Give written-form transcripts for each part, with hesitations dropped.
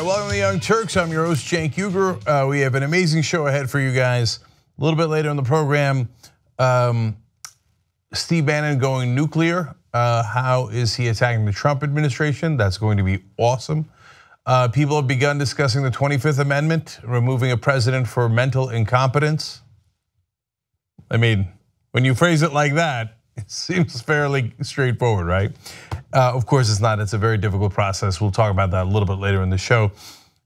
right, welcome to the Young Turks. I'm your host, Cenk Uygur. We have an amazing show ahead for you guys. A little bit later in the program, Steve Bannon going nuclear. How is he attacking the Trump administration? That's going to be awesome. People have begun discussing the 25th Amendment, removing a president for mental incompetence. I mean, when you phrase it like that, it seems fairly straightforward, right? Of course it's not, it's a very difficult process. We'll talk about that a little bit later in the show.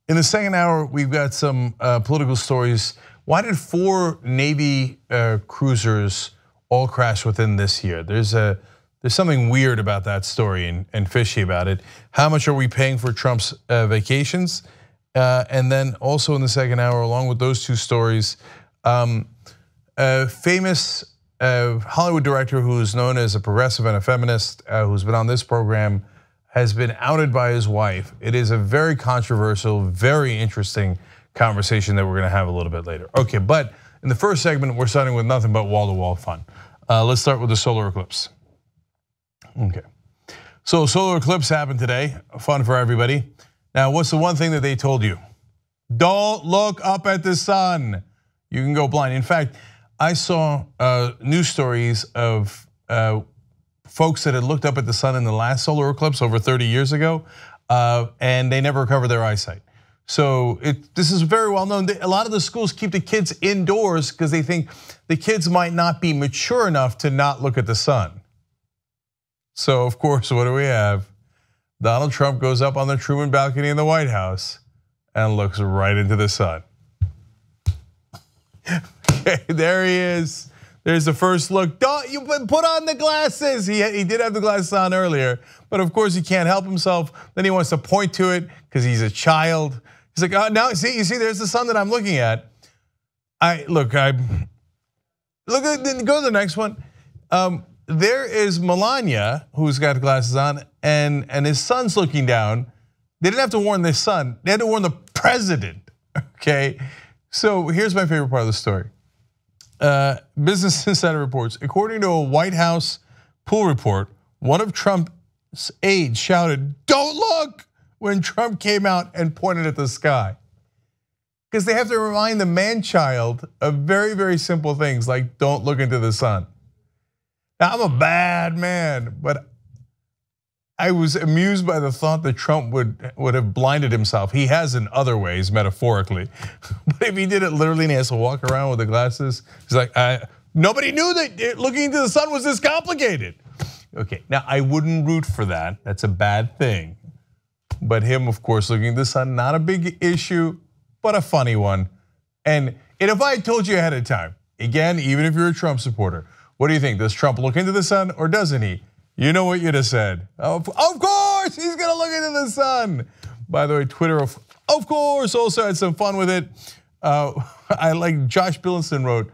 In the second hour, we've got some political stories. Why did 4 Navy cruisers all crash within this year? There's something weird about that story and fishy about it. How much are we paying for Trump's vacations? And then also in the second hour, along with those two stories, a famous Hollywood director who is known as a progressive and a feminist, who's been on this program, has been outed by his wife. It is a very controversial, very interesting conversation that we're gonna have a little bit later. Okay, but in the first segment, we're starting with nothing but wall-to-wall fun. Let's start with the solar eclipse. Okay, so solar eclipse happened today, fun for everybody. Now, what's the one thing that they told you? Don't look up at the sun. You can go blind. In fact, I saw news stories of folks that had looked up at the sun in the last solar eclipse over 30 years ago, and they never recovered their eyesight. So this is very well known. A lot of the schools keep the kids indoors because they think the kids might not be mature enough to not look at the sun. So of course, what do we have? Donald Trump goes up on the Truman balcony in the White House and looks right into the sun. Okay, there he is. There's the first look. Don't you put on the glasses? He did have the glasses on earlier, but of course he can't help himself. Then he wants to point to it because he's a child. He's like, oh, now you see, there's the sun that I'm looking at. Go to the next one. There is Melania, who's got glasses on, and his son's looking down. They didn't have to warn their son; they had to warn the president. Okay, so here's my favorite part of the story. Business Insider reports, according to a White House pool report, one of Trump's aides shouted, "Don't look," when Trump came out and pointed at the sky. Because they have to remind the man-child of very, very simple things like don't look into the sun. Now, I'm a bad man, but I was amused by the thought that Trump would have blinded himself. He has in other ways, metaphorically. But if he did it literally and he has to walk around with the glasses, he's like, nobody knew that looking into the sun was this complicated. Okay, now I wouldn't root for that. That's a bad thing. But him, of course, looking at the sun, not a big issue, but a funny one. And if I had told you ahead of time, again, even if you're a Trump supporter, what do you think? Does Trump look into the sun or doesn't he? You know what you'd have said. Of course, he's gonna look into the sun. By the way, Twitter, of course, also had some fun with it. I like Josh Billinson wrote,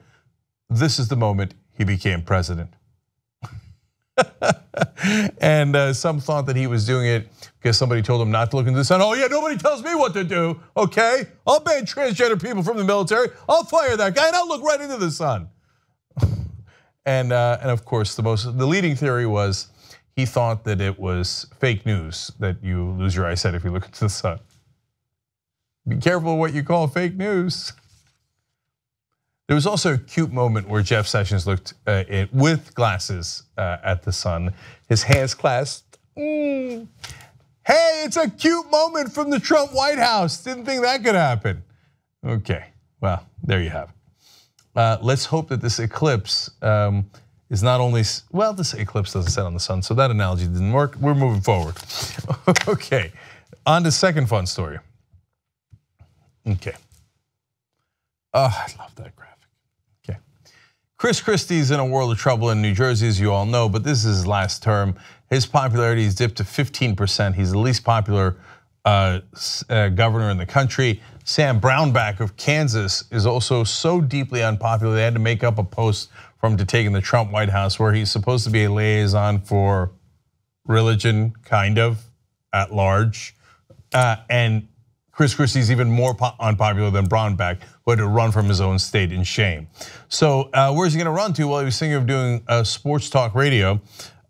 "This is the moment he became president." And some thought that he was doing it because somebody told him not to look into the sun. Oh yeah, nobody tells me what to do, okay? I'll ban transgender people from the military. I'll fire that guy and I'll look right into the sun. And of course, the leading theory was he thought that it was fake news that you lose your eyesight if you look into the sun. Be careful what you call fake news. There was also a cute moment where Jeff Sessions looked with glasses at the sun, his hands clasped. Hey, it's a cute moment from the Trump White House. Didn't think that could happen. Okay, well, there you have it. Let's hope that this eclipse is not only, well, this eclipse doesn't set on the sun, so that analogy didn't work. We're moving forward. Okay, on to second fun story. Okay. Oh, I love that graphic. Okay. Chris Christie's in a world of trouble in New Jersey, as you all know, but this is his last term. His popularity has dipped to 15%. He's the least popular governor in the country. Sam Brownback of Kansas is also so deeply unpopular, they had to make up a post from to take in the Trump White House where he's supposed to be a liaison for religion, kind of, at large. And Chris Christie's even more unpopular than Brownback, who had to run from his own state in shame. So where's he gonna run to? Well, he was thinking of doing sports talk radio.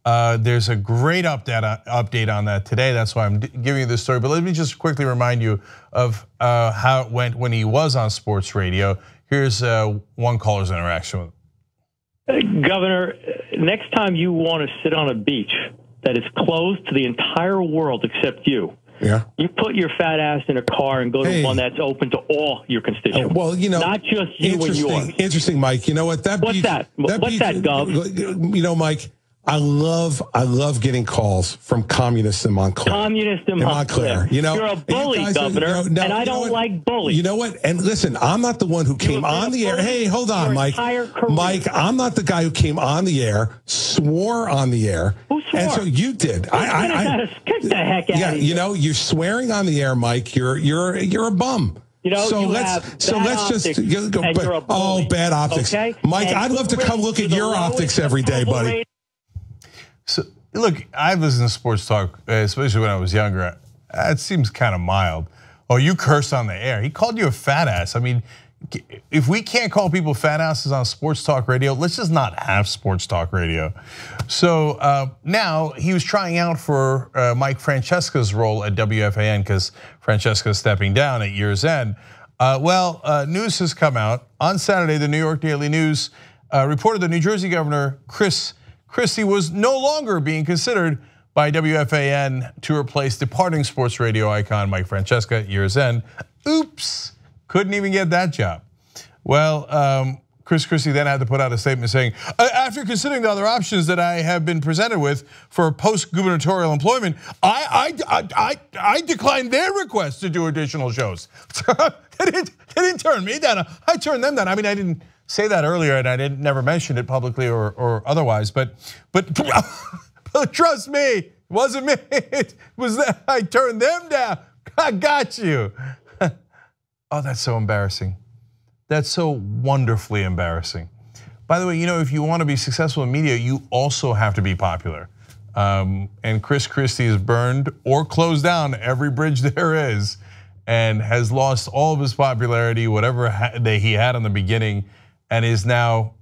There's a great update on that today. That's why I'm giving you this story. But let me just quickly remind you of how it went when he was on sports radio. Here's one caller's interaction with him. Governor, next time you want to sit on a beach that is closed to the entire world except you, you put your fat ass in a car and go to one that's open to all your constituents. Well, you know, not just you and yours. Interesting, Mike. You know what? What's that? What's that, Gov? You know, Mike, I love getting calls from communists in Montclair. Communists in Montclair. You know, you're a bully, Governor, and I don't like bullies. You know what? And listen, I'm not the one who came on the air. Hey, hold on, Mike. Mike, I'm not the guy who came on the air, swore on the air. Who swore? And so you did. Get the heck out of here. You know, you're swearing on the air, Mike. You're a bum. You know, so let's just go. Bad optics, okay? Mike, I'd love to come look at your optics every day, buddy. So look, I've listened to sports talk, especially when I was younger. It seems kind of mild. Oh, you cursed on the air. He called you a fat ass. I mean, if we can't call people fat asses on sports talk radio, let's just not have sports talk radio. So now he was trying out for Mike Francesca's role at WFAN because Francesca's stepping down at year's end. News has come out. On Saturday, the New York Daily News reported that New Jersey Governor Chris Christie was no longer being considered by WFAN to replace departing sports radio icon Mike Francesca at year's end. Oops, couldn't even get that job. Well, Chris Christie then had to put out a statement saying, after considering the other options that I have been presented with for post-gubernatorial employment, I declined their request to do additional shows. They didn't turn me down. I turned them down. I mean, I didn't say that earlier, and I never mentioned it publicly or otherwise. But trust me, it wasn't me. It was that I turned them down. I got you. Oh, that's so embarrassing. That's so wonderfully embarrassing. By the way, you know, if you want to be successful in media, you also have to be popular. And Chris Christie has burned or closed down every bridge there is, and has lost all of his popularity, whatever he had in the beginning, and is now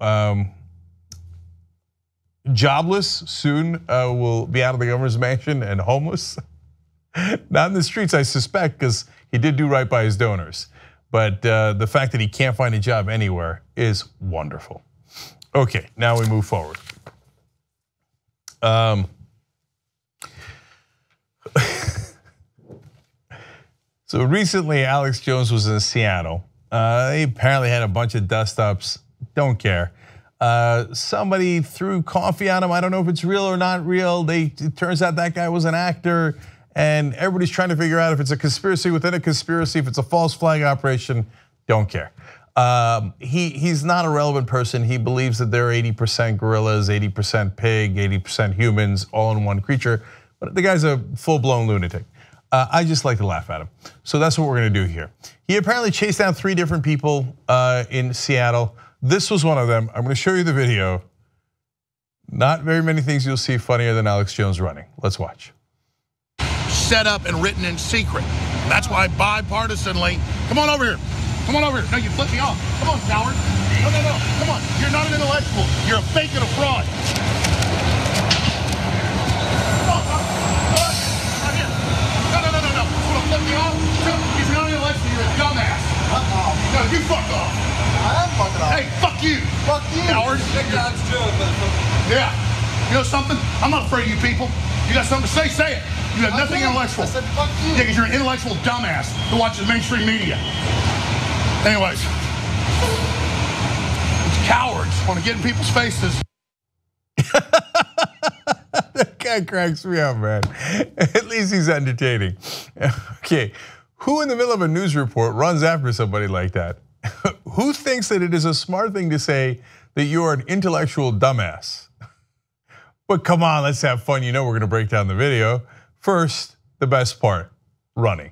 jobless. Soon will be out of the governor's mansion and homeless. Not in the streets, I suspect, because he did do right by his donors. But the fact that he can't find a job anywhere is wonderful. Okay, now we move forward. So recently, Alex Jones was in Seattle. He apparently had a bunch of dust-ups. Don't care. Somebody threw coffee on him. I don't know if it's real or not real. It turns out that guy was an actor. And everybody's trying to figure out if it's a conspiracy within a conspiracy, if it's a false flag operation. Don't care. He's not a relevant person. He believes that there are 80% gorillas, 80% pig, 80% humans, all in one creature. But the guy's a full-blown lunatic. I just like to laugh at him. So that's what we're gonna do here. He apparently chased down 3 different people in Seattle. This was one of them. I'm gonna show you the video. Not very many things you'll see funnier than Alex Jones running. Let's watch. Set up and written in secret. That's why bipartisanly, come on over here. Come on over here. No, you flip me off. Come on, coward. No. Come on. You're not an intellectual. You're a fake and a fraud. Come on, right here. No. You want to flip me off? You're not an intellectual. You're a dumbass. No, you fuck off. I am fucking off. Hey, fuck you. Fuck you. Coward. Yeah. You know something? I'm not afraid of you people. You got something to say, say it. You have nothing intellectual. I said fuck you. Yeah, because you're an intellectual dumbass who watches mainstream media. Anyways, these cowards want to get in people's faces. That guy cracks me up, man. At least he's entertaining. Okay, who in the middle of a news report runs after somebody like that? Who thinks that it is a smart thing to say that you're an intellectual dumbass? But come on, let's have fun. You know we're gonna break down the video. First, the best part, running.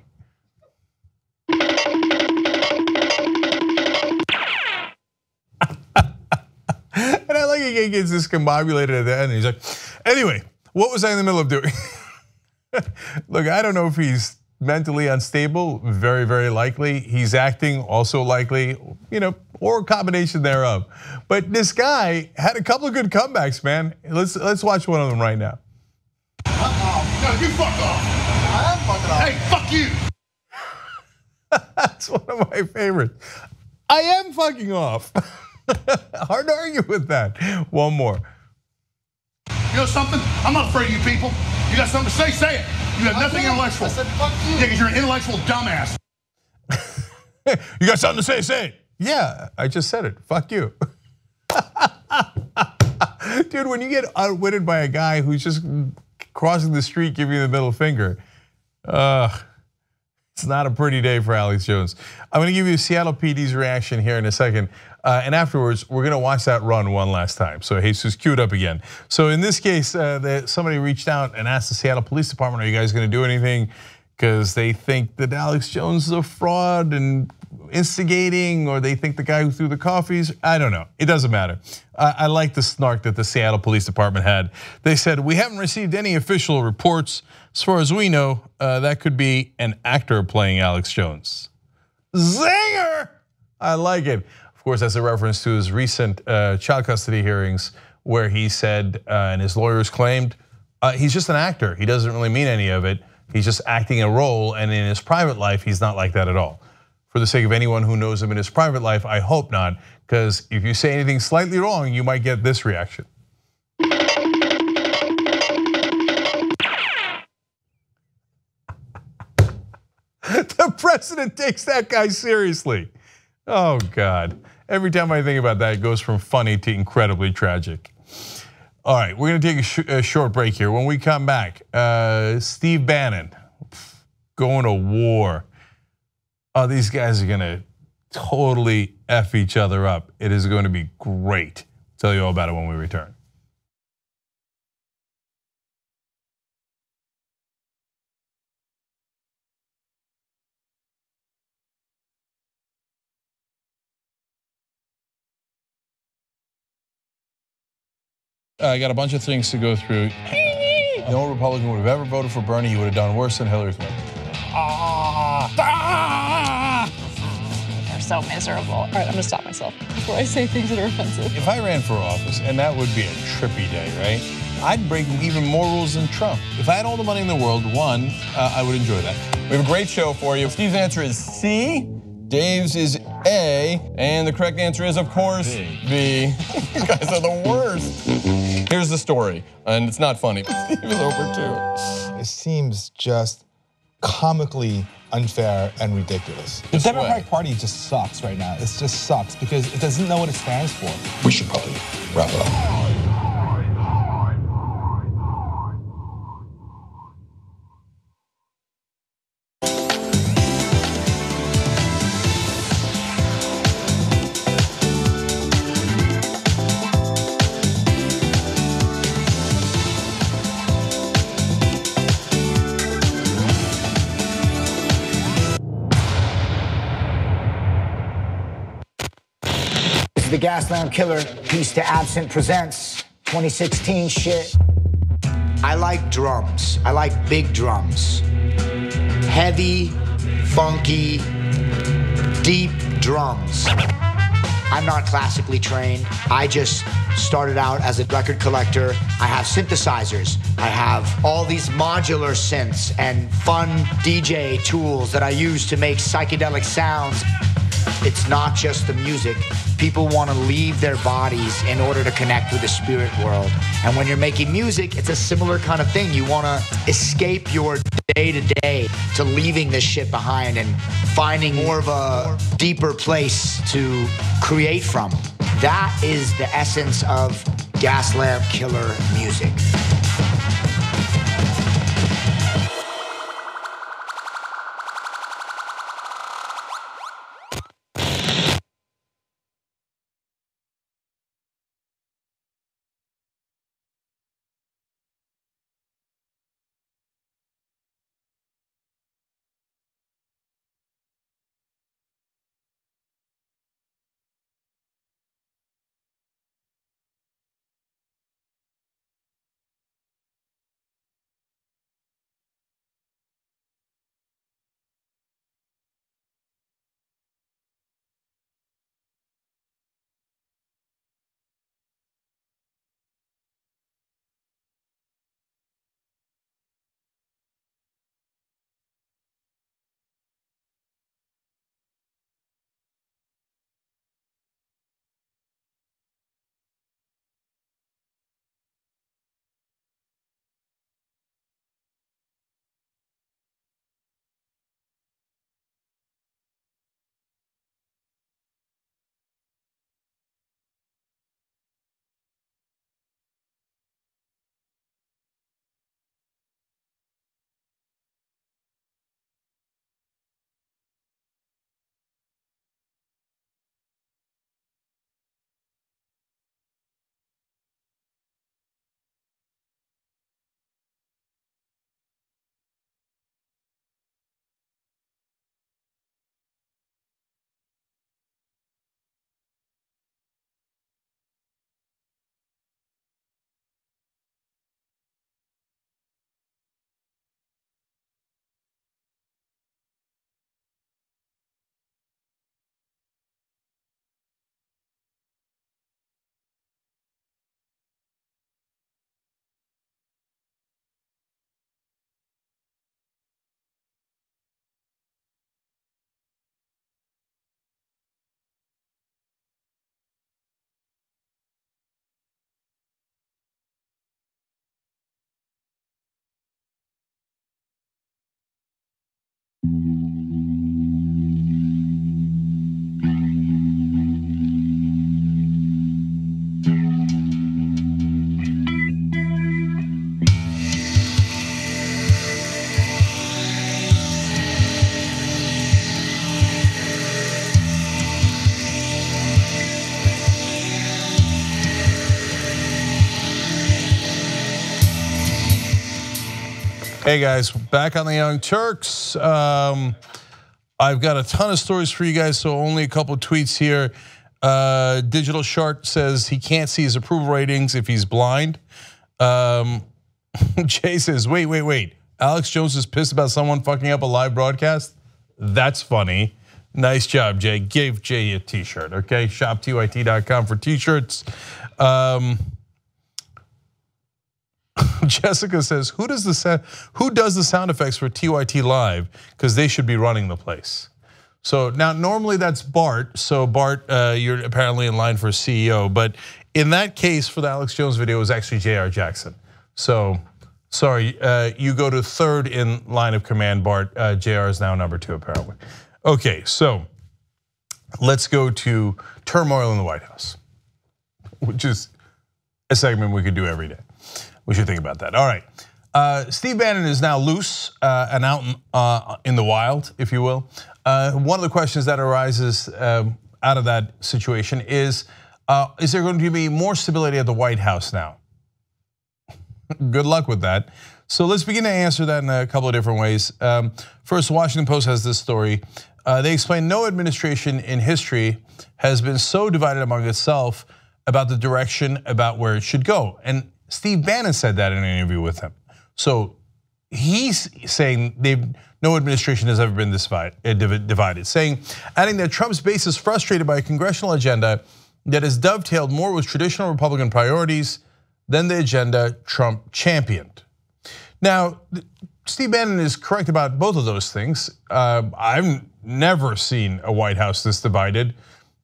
And I like he gets discombobulated at the end. He's like, anyway, what was I in the middle of doing? Look, I don't know if he's mentally unstable, very, very likely. He's acting, also likely, or a combination thereof. But this guy had a couple of good comebacks, man. Let's watch one of them right now. No, you fuck off. I am fucking off. Hey, fuck you. That's one of my favorites. I am fucking off. Hard to argue with that. One more. You know something? I'm not afraid of you people. You got something to say? Say it. You have nothing intellectual. I said fuck you. Yeah, because you're an intellectual dumbass. You got something to say? Say it. Yeah, I just said it. Fuck you. Dude, when you get outwitted by a guy who's just crossing the street giving you the middle finger, it's not a pretty day for Alex Jones. I'm gonna give you Seattle PD's reaction here in a second. And afterwards, we're gonna watch that run one last time. So Jesus, cue it up again. So in this case, somebody reached out and asked the Seattle Police Department, are you guys gonna do anything? Because they think that Alex Jones is a fraud and instigating, or they think the guy who threw the coffees, I don't know, it doesn't matter. I like the snark that the Seattle Police Department had. They said, we haven't received any official reports. As far as we know, that could be an actor playing Alex Jones. Zinger! I like it. Of course, that's a reference to his recent child custody hearings where he said, and his lawyers claimed, he's just an actor. He doesn't really mean any of it. He's just acting a role, and in his private life, he's not like that at all. For the sake of anyone who knows him in his private life, I hope not, because if you say anything slightly wrong, you might get this reaction. The president takes that guy seriously. Oh God. Every time I think about that, it goes from funny to incredibly tragic. All right, we're gonna take a short break here. When we come back, Steve Bannon going to war. Oh, these guys are gonna totally F each other up. It is going to be great. I'll tell you all about it when we return. I got a bunch of things to go through. No Republican would have ever voted for Bernie. He would have done worse than Hillary Clinton. They're so miserable. All right, I'm gonna stop myself before I say things that are offensive. If I ran for office, and that would be a trippy day, right? I'd break even more rules than Trump. If I had all the money in the world, I would enjoy that. We have a great show for you. Steve's answer is C. Dave's is A, and the correct answer is, of course, B. You guys are the worst. Here's the story, and it's not funny. Steve is over too. It seems just comically unfair and ridiculous. The Democratic Party just sucks right now. It just sucks because it doesn't know what it stands for. We should probably wrap it up. The Gaslamp Killer, Piece to Absent presents 2016 shit. I like drums. I like big drums. Heavy, funky, deep drums. I'm not classically trained. I just started out as a record collector. I have synthesizers. I have all these modular synths and fun DJ tools that I use to make psychedelic sounds. It's not just the music. People want to leave their bodies in order to connect with the spirit world. And when you're making music, it's a similar kind of thing. You want to escape your day-to-day to leaving this shit behind and finding more of a deeper place to create from. That is the essence of Gaslamp Killer music. Hey guys, back on the Young Turks. I've got a ton of stories for you guys, so only a couple of tweets here. Digital Shark says he can't see his approval ratings if he's blind. Jay says, wait. Alex Jones is pissed about someone fucking up a live broadcast? That's funny. Nice job, Jay. Give Jay a t-shirt, okay? Shop2it.com for t-shirts. Jessica says, who does the sound effects for TYT Live? Because they should be running the place. So now normally that's Bart. So Bart, you're apparently in line for CEO. But in that case, for the Alex Jones video, it was actually J.R. Jackson. So sorry, you go to third in line of command, Bart. JR is now number 2 apparently. Okay, so let's go to turmoil in the White House, which is a segment we could do every day. We should think about that. All right, Steve Bannon is now loose and out in the wild, if you will. One of the questions that arises out of that situation is there going to be more stability at the White House now? Good luck with that. So let's begin to answer that in a couple of different ways. First, Washington Post has this story. They explain no administration in history has been so divided among itself about the direction about where it should go. And Steve Bannon said that in an interview with him. So he's saying no administration has ever been this divided, saying, adding that Trump's base is frustrated by a congressional agenda that has dovetailed more with traditional Republican priorities than the agenda Trump championed. Now, Steve Bannon is correct about both of those things. I've never seen a White House this divided.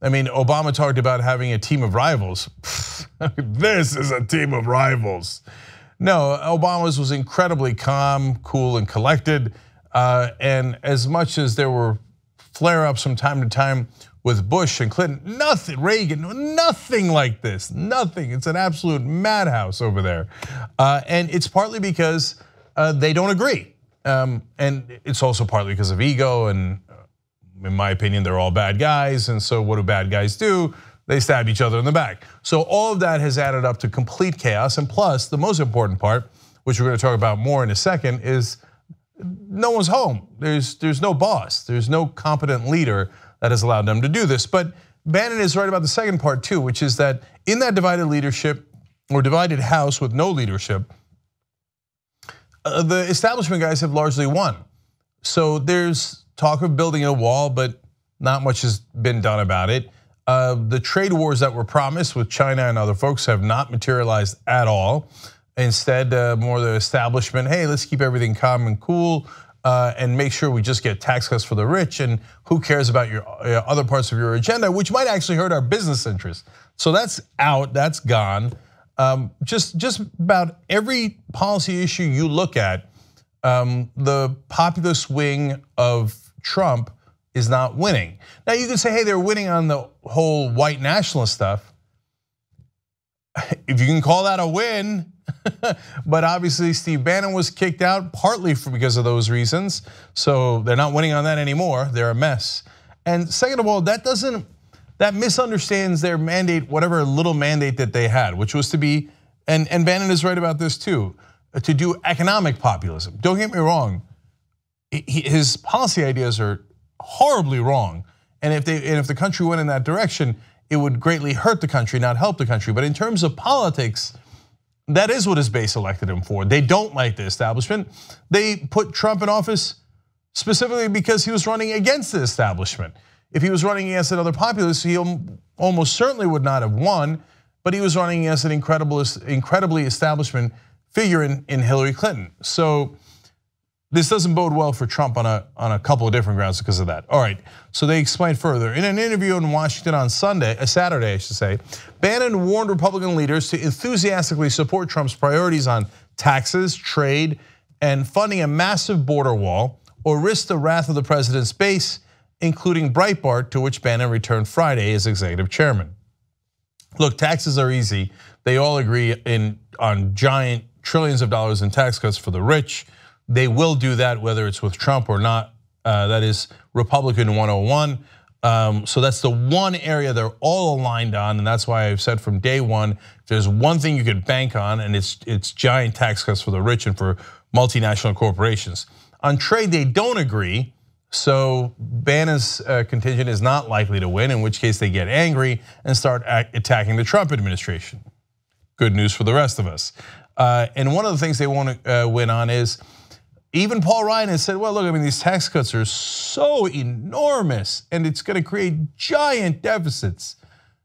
I mean, Obama talked about having a team of rivals. This is a team of rivals. No, Obama's was incredibly calm, cool, and collected. And as much as there were flare-ups from time to time with Bush and Clinton, nothing, Reagan, nothing like this, nothing. It's an absolute madhouse over there. And it's partly because they don't agree. And it's also partly because of ego, and in my opinion, they're all bad guys. And so what do bad guys do? They stab each other in the back. So all of that has added up to complete chaos. And plus, the most important part, which we're going to talk about more in a second, is no one's home. There's no boss. There's no competent leader that has allowed them to do this. But Bannon is right about the second part too, which is that in that divided leadership or divided House with no leadership, the establishment guys have largely won. So there's talk of building a wall, but not much has been done about it. The trade wars that were promised with China and other folks have not materialized at all. Instead, more the establishment, hey, let's keep everything calm and cool and make sure we just get tax cuts for the rich, and who cares about your other parts of your agenda, which might actually hurt our business interests. So that's out, that's gone. Just about every policy issue you look at, the populist wing of Trump is not winning. Now you can say, hey, they're winning on the whole white nationalist stuff. If you can call that a win, but obviously Steve Bannon was kicked out partly because of those reasons. So they're not winning on that anymore. They're a mess. And second of all, that misunderstands their mandate, whatever little mandate that they had, which was to be, and Bannon is right about this too, to do economic populism. Don't get me wrong, his policy ideas are horribly wrong. And if the country went in that direction, it would greatly hurt the country, not help the country. But in terms of politics, that is what his base elected him for. They don't like the establishment. They put Trump in office specifically because he was running against the establishment. If he was running against another populist, he almost certainly would not have won, but he was running against an incredibly establishment figure in Hillary Clinton. So this doesn't bode well for Trump on a couple of different grounds because of that. All right, so they explained further. In an interview in Washington on Saturday, I should say, Bannon warned Republican leaders to enthusiastically support Trump's priorities on taxes, trade, and funding a massive border wall, or risk the wrath of the president's base, including Breitbart, to which Bannon returned Friday as executive chairman. Look, taxes are easy. They all agree on giant trillions of dollars in tax cuts for the rich. They will do that whether it's with Trump or not. That is Republican 101. So that's the one area they're all aligned on, and that's why I've said from day one, if there's one thing you could bank on, and it's giant tax cuts for the rich and for multinational corporations. On trade, they don't agree. So Bannon's contingent is not likely to win, in which case they get angry and start attacking the Trump administration. Good news for the rest of us. And one of the things they want to win on is, even Paul Ryan has said, well, look, I mean, these tax cuts are so enormous and it's going to create giant deficits.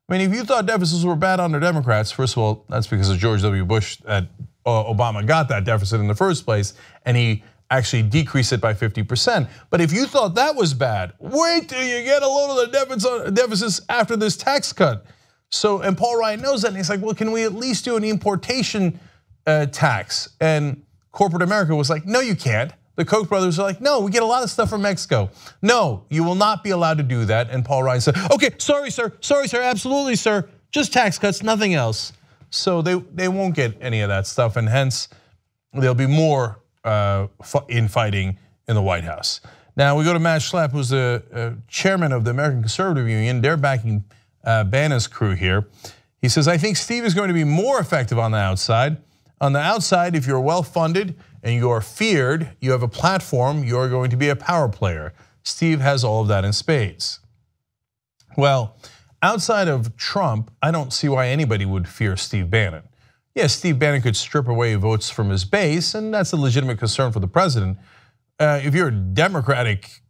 I mean, if you thought deficits were bad under Democrats, first of all, that's because of George W. Bush that Obama got that deficit in the first place, and he actually decreased it by 50%. But if you thought that was bad, wait till you get a load of the deficits after this tax cut. So, and Paul Ryan knows that, and he's like, well, can we at least do an importation tax? And corporate America was like, no, you can't. The Koch brothers are like, no, we get a lot of stuff from Mexico. No, you will not be allowed to do that. And Paul Ryan said, okay, sorry, sir, absolutely, sir. Just tax cuts, nothing else. So they won't get any of that stuff, and hence there'll be more infighting in the White House. Now we go to Matt Schlapp, who's the chairman of the American Conservative Union. They're backing Bannon's crew here. He says, I think Steve is going to be more effective on the outside. On the outside, if you're well-funded and you are feared, you have a platform, you're going to be a power player. Steve has all of that in spades. Well, outside of Trump, I don't see why anybody would fear Steve Bannon. Yes, Steve Bannon could strip away votes from his base, and that's a legitimate concern for the president. If you're a Democratic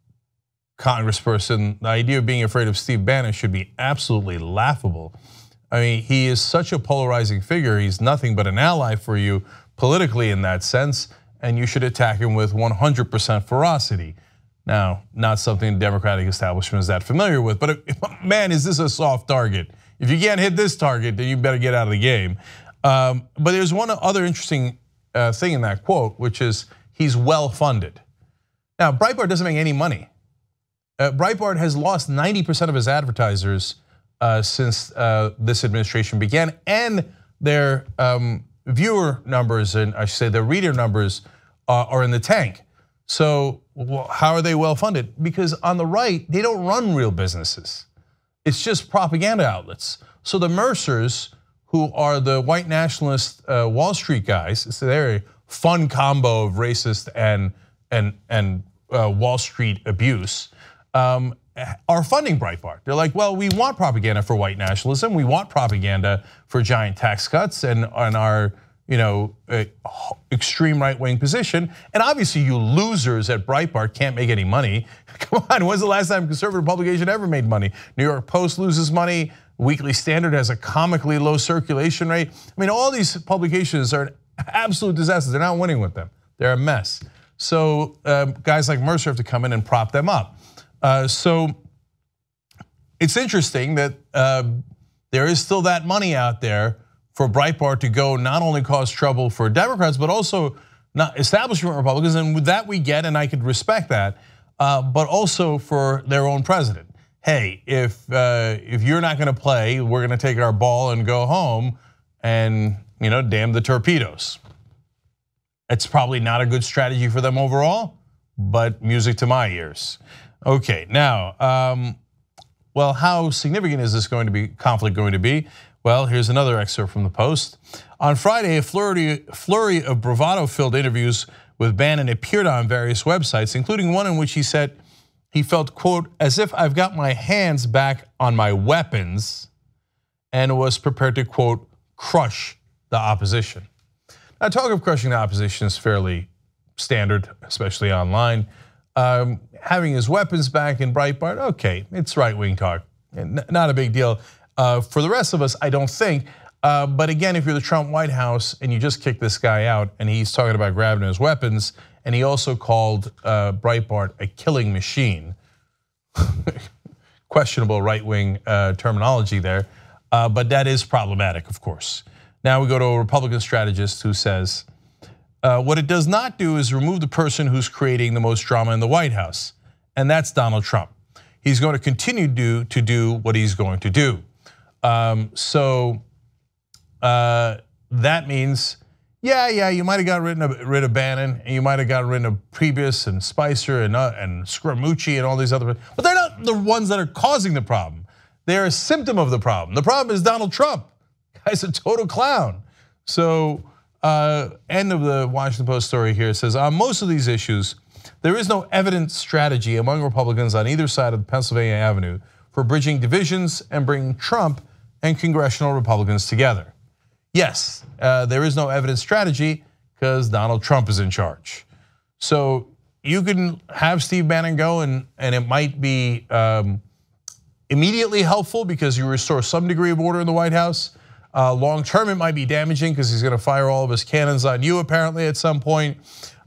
congressperson, the idea of being afraid of Steve Bannon should be absolutely laughable. I mean, he is such a polarizing figure. He's nothing but an ally for you politically in that sense, and you should attack him with 100% ferocity. Now, not something the Democratic establishment is that familiar with, but man, is this a soft target. If you can't hit this target, then you better get out of the game. But there's one other interesting thing in that quote, which is he's well-funded. Now, Breitbart doesn't make any money. Breitbart has lost 90% of his advertisers since this administration began, and their viewer numbers, and I should say their reader numbers are in the tank. So how are they well-funded? Because on the right, they don't run real businesses. It's just propaganda outlets. So the Mercers, who are the white nationalist Wall Street guys, so they're a fun combo of racist and Wall Street abuse, are funding Breitbart. They're like, well, we want propaganda for white nationalism, we want propaganda for giant tax cuts and our extreme right-wing position. And obviously you losers at Breitbart can't make any money. Come on, when's the last time a conservative publication ever made money? New York Post loses money. Weekly Standard has a comically low circulation rate. I mean, all these publications are absolute disasters. They're not winning with them. They're a mess. So guys like Mercer have to come in and prop them up. So it's interesting that there is still that money out there for Breitbart to go not only cause trouble for Democrats, but also not establishment Republicans, and with that we get, and I could respect that, but also for their own president. Hey, if you're not going to play, we're going to take our ball and go home, and damn the torpedoes. It's probably not a good strategy for them overall, but music to my ears. Okay, now, well, how significant is this conflict going to be? Well, here's another excerpt from the Post. On Friday, a flurry of bravado-filled interviews with Bannon appeared on various websites, including one in which he said he felt, quote, as if I've got my hands back on my weapons, and was prepared to, quote, crush the opposition. Now, talk of crushing the opposition is fairly standard, especially online. Having his weapons back in Breitbart, okay, it's right-wing talk, not a big deal. For the rest of us, I don't think. But again, if you're the Trump White House and you just kick this guy out and he's talking about grabbing his weapons, and he also called Breitbart a killing machine. Questionable right-wing terminology there, but that is problematic, of course. Now we go to a Republican strategist who says, what it does not do is remove the person who's creating the most drama in the White House, and that's Donald Trump. He's going to continue to do what he's going to do. So that means, yeah, you might have gotten rid of Bannon, and you might have gotten rid of Priebus and Spicer and Scaramucci and all these other, but they're not the ones that are causing the problem. They're a symptom of the problem. The problem is Donald Trump. The guy's a total clown. So End of the Washington Post story here. It says, on most of these issues, there is no evident strategy among Republicans on either side of Pennsylvania Avenue for bridging divisions and bringing Trump and congressional Republicans together. Yes, there is no evident strategy because Donald Trump is in charge. So you can have Steve Bannon go and it might be immediately helpful because you restore some degree of order in the White House. Long term, it might be damaging because he's going to fire all of his cannons on you apparently at some point.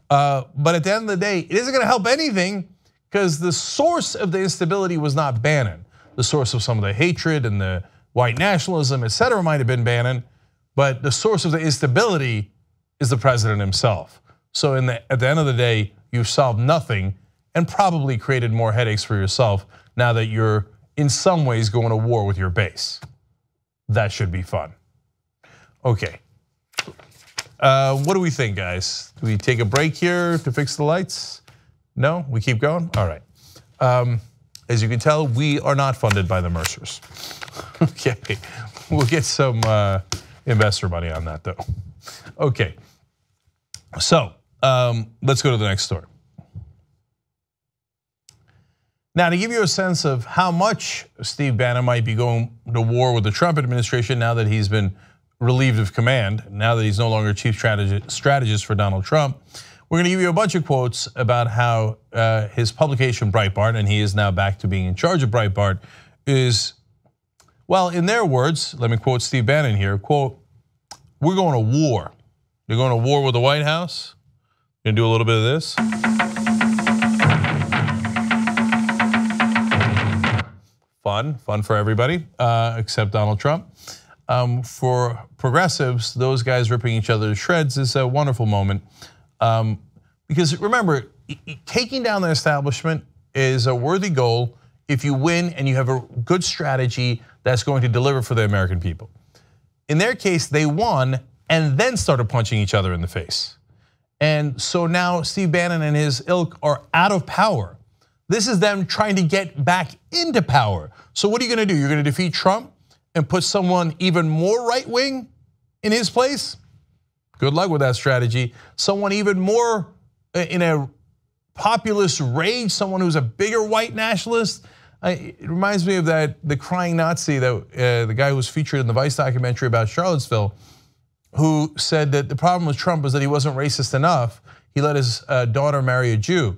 But at the end of the day, it isn't going to help anything because the source of the instability was not Bannon. The source of some of the hatred and the white nationalism, et cetera, might have been Bannon, but the source of the instability is the president himself. So at the end of the day, you've solved nothing and probably created more headaches for yourself now that you're in some ways going to war with your base. That should be fun. Okay, what do we think, guys? Do we take a break here to fix the lights? No, we keep going? All right. As you can tell, we are not funded by the Mercers. Okay, we'll get some investor money on that though. Okay, so let's go to the next story. Now, to give you a sense of how much Steve Bannon might be going to war with the Trump administration now that he's been relieved of command, now that he's no longer chief strategist for Donald Trump, we're going to give you a bunch of quotes about how his publication Breitbart, and he is now back to being in charge of Breitbart, is, well, in their words, let me quote Steve Bannon here, quote, we're going to war. They're going to war with the White House. Going to do a little bit of this. Fun for everybody, except Donald Trump. For progressives, those guys ripping each other to shreds is a wonderful moment. Because remember, taking down the establishment is a worthy goal if you win and you have a good strategy that's going to deliver for the American people. In their case, they won and then started punching each other in the face. And so now Steve Bannon and his ilk are out of power. This is them trying to get back into power. So what are you going to do? You're going to defeat Trump and put someone even more right-wing in his place? Good luck with that strategy. Someone even more in a populist rage, someone who's a bigger white nationalist. It reminds me of the crying Nazi, the guy who was featured in the Vice documentary about Charlottesville, who said that the problem with Trump was that he wasn't racist enough. He let his daughter marry a Jew.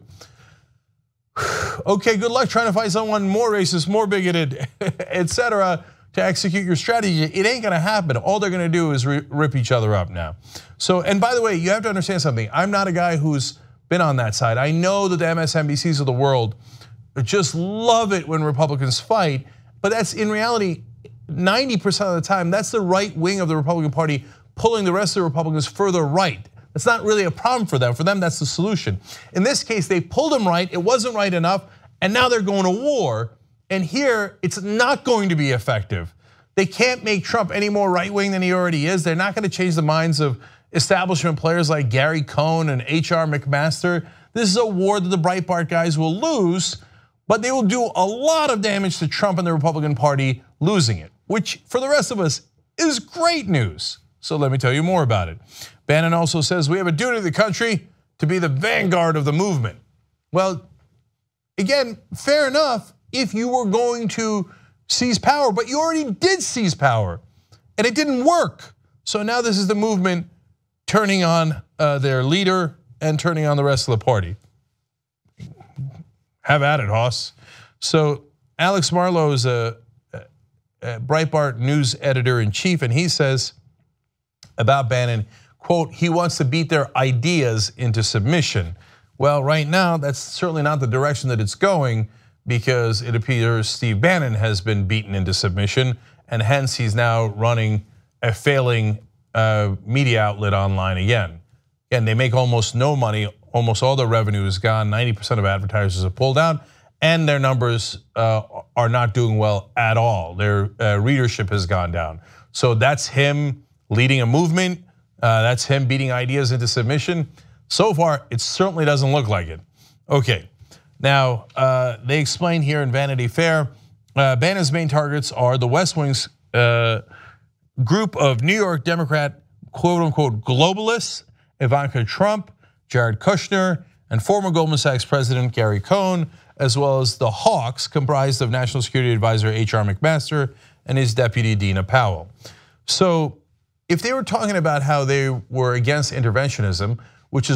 Okay, good luck trying to find someone more racist, more bigoted, et cetera, to execute your strategy. It ain't gonna happen. All they're gonna do is rip each other up now. So, and by the way, you have to understand something. I'm not a guy who's been on that side. I know that the MSNBCs of the world just love it when Republicans fight, but that's in reality, 90% of the time, that's the right wing of the Republican Party pulling the rest of the Republicans further right. It's not really a problem for them. For them, that's the solution. In this case, they pulled him right, it wasn't right enough, and now they're going to war. And here, it's not going to be effective. They can't make Trump any more right-wing than he already is. They're not going to change the minds of establishment players like Gary Cohn and H.R. McMaster. This is a war that the Breitbart guys will lose, but they will do a lot of damage to Trump and the Republican Party losing it, which for the rest of us is great news. So let me tell you more about it. Bannon also says we have a duty to the country to be the vanguard of the movement. Well, again, fair enough if you were going to seize power, but you already did seize power and it didn't work. So now this is the movement turning on their leader and turning on the rest of the party. Have at it, Hoss. So Alex Marlow is a Breitbart news editor-in-chief, and he says about Bannon, quote, he wants to beat their ideas into submission. Well, right now, that's certainly not the direction that it's going, because it appears Steve Bannon has been beaten into submission, and hence he's now running a failing media outlet online again. And they make almost no money, almost all their revenue is gone, 90% of advertisers have pulled out, and their numbers are not doing well at all. Their readership has gone down. So that's him leading a movement, that's him beating ideas into submission. So far, it certainly doesn't look like it. Okay, now they explain here in Vanity Fair, Bannon's main targets are the West Wing's group of New York Democrat, quote unquote globalists, Ivanka Trump, Jared Kushner, and former Goldman Sachs president Gary Cohn, as well as the hawks comprised of National Security Advisor H.R. McMaster and his deputy Dina Powell. So if they were talking about how they were against interventionism, which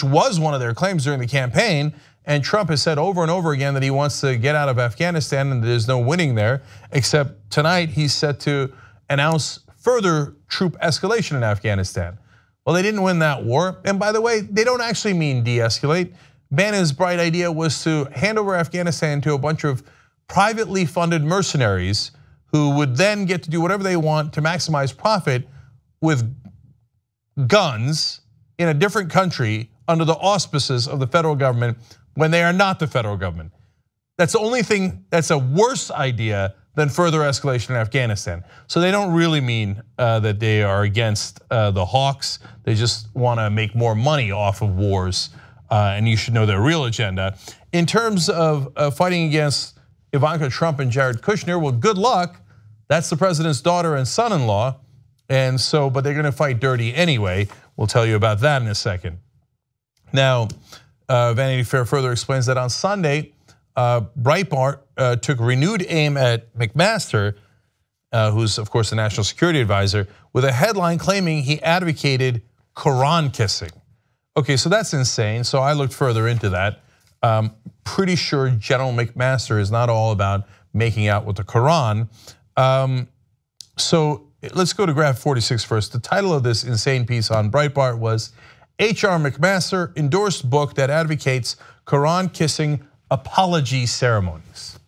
was one of their claims during the campaign, and Trump has said over and over again that he wants to get out of Afghanistan and there's no winning there, except tonight he's set to announce further troop escalation in Afghanistan. Well, they didn't win that war, and by the way, they don't actually mean de-escalate. Bannon's bright idea was to hand over Afghanistan to a bunch of privately funded mercenaries who would then get to do whatever they want to maximize profit with guns in a different country under the auspices of the federal government when they are not the federal government. That's the only thing that's a worse idea than further escalation in Afghanistan. So they don't really mean that they are against the hawks. They just want to make more money off of wars, and you should know their real agenda. In terms of fighting against Ivanka Trump and Jared Kushner, well, good luck. That's the president's daughter and son-in-law, and so, but they're going to fight dirty anyway. We'll tell you about that in a second. Now, Vanity Fair further explains that on Sunday, Breitbart took renewed aim at McMaster, who's of course the national security advisor, with a headline claiming he advocated Quran kissing. Okay, so that's insane. So I looked further into that. Pretty sure General McMaster is not all about making out with the Quran. So let's go to graph 46 first. The title of this insane piece on Breitbart was H.R. McMaster endorsed book that advocates Quran kissing apology ceremonies.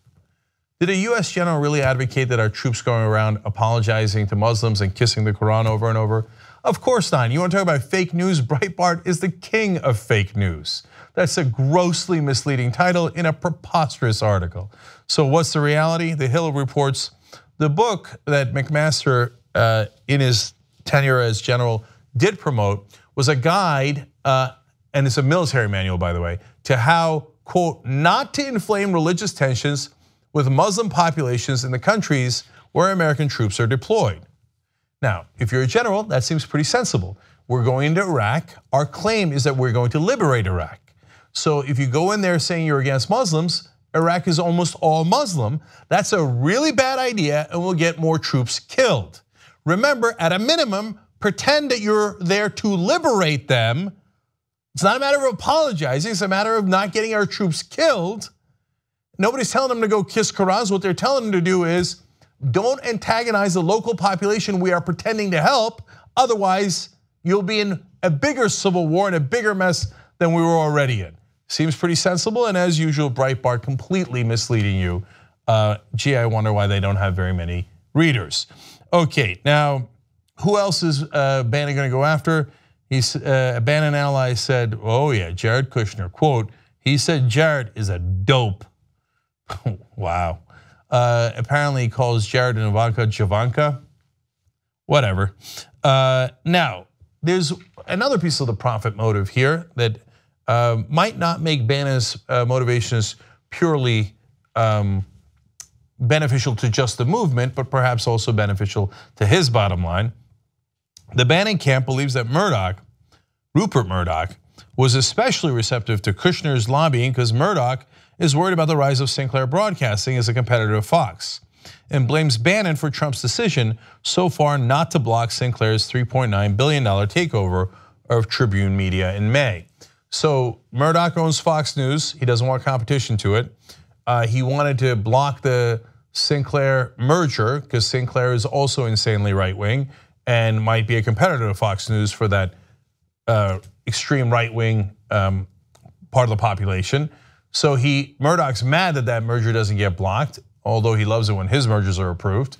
Did a US general really advocate that our troops going around apologizing to Muslims and kissing the Quran over and over? Of course not. You want to talk about fake news? Breitbart is the king of fake news. That's a grossly misleading title in a preposterous article. So what's the reality? The Hill reports the book that McMaster in his tenure as general did promote was a guide, and it's a military manual by the way, to how, quote, not to inflame religious tensions with Muslim populations in the countries where American troops are deployed. Now, if you're a general, that seems pretty sensible. We're going into Iraq. Our claim is that we're going to liberate Iraq. So if you go in there saying you're against Muslims, Iraq is almost all Muslim. That's a really bad idea and will get more troops killed. Remember, at a minimum, pretend that you're there to liberate them. It's not a matter of apologizing, it's a matter of not getting our troops killed. Nobody's telling them to go kiss Qurans. What they're telling them to do is don't antagonize the local population we are pretending to help. Otherwise, you'll be in a bigger civil war and a bigger mess than we were already in. Seems pretty sensible, and as usual, Breitbart completely misleading you. Gee, I wonder why they don't have very many readers. Okay, now, who else is Bannon going to go after? Bannon ally said, oh yeah, Jared Kushner, quote, he said Jared is a dope. Wow. Apparently he calls Jared and Ivanka Javanka. Whatever. Now, there's another piece of the profit motive here that might not make Bannon's motivations purely beneficial to just the movement, but perhaps also beneficial to his bottom line. The Bannon camp believes that Rupert Murdoch, was especially receptive to Kushner's lobbying because Murdoch is worried about the rise of Sinclair Broadcasting as a competitor of Fox, and blames Bannon for Trump's decision so far not to block Sinclair's $3.9 billion takeover of Tribune Media in May. So Murdoch owns Fox News. He doesn't want competition to it. He wanted to block the Sinclair merger because Sinclair is also insanely right-wing and might be a competitor to Fox News for that extreme right-wing part of the population. So Murdoch's mad that that merger doesn't get blocked, although he loves it when his mergers are approved.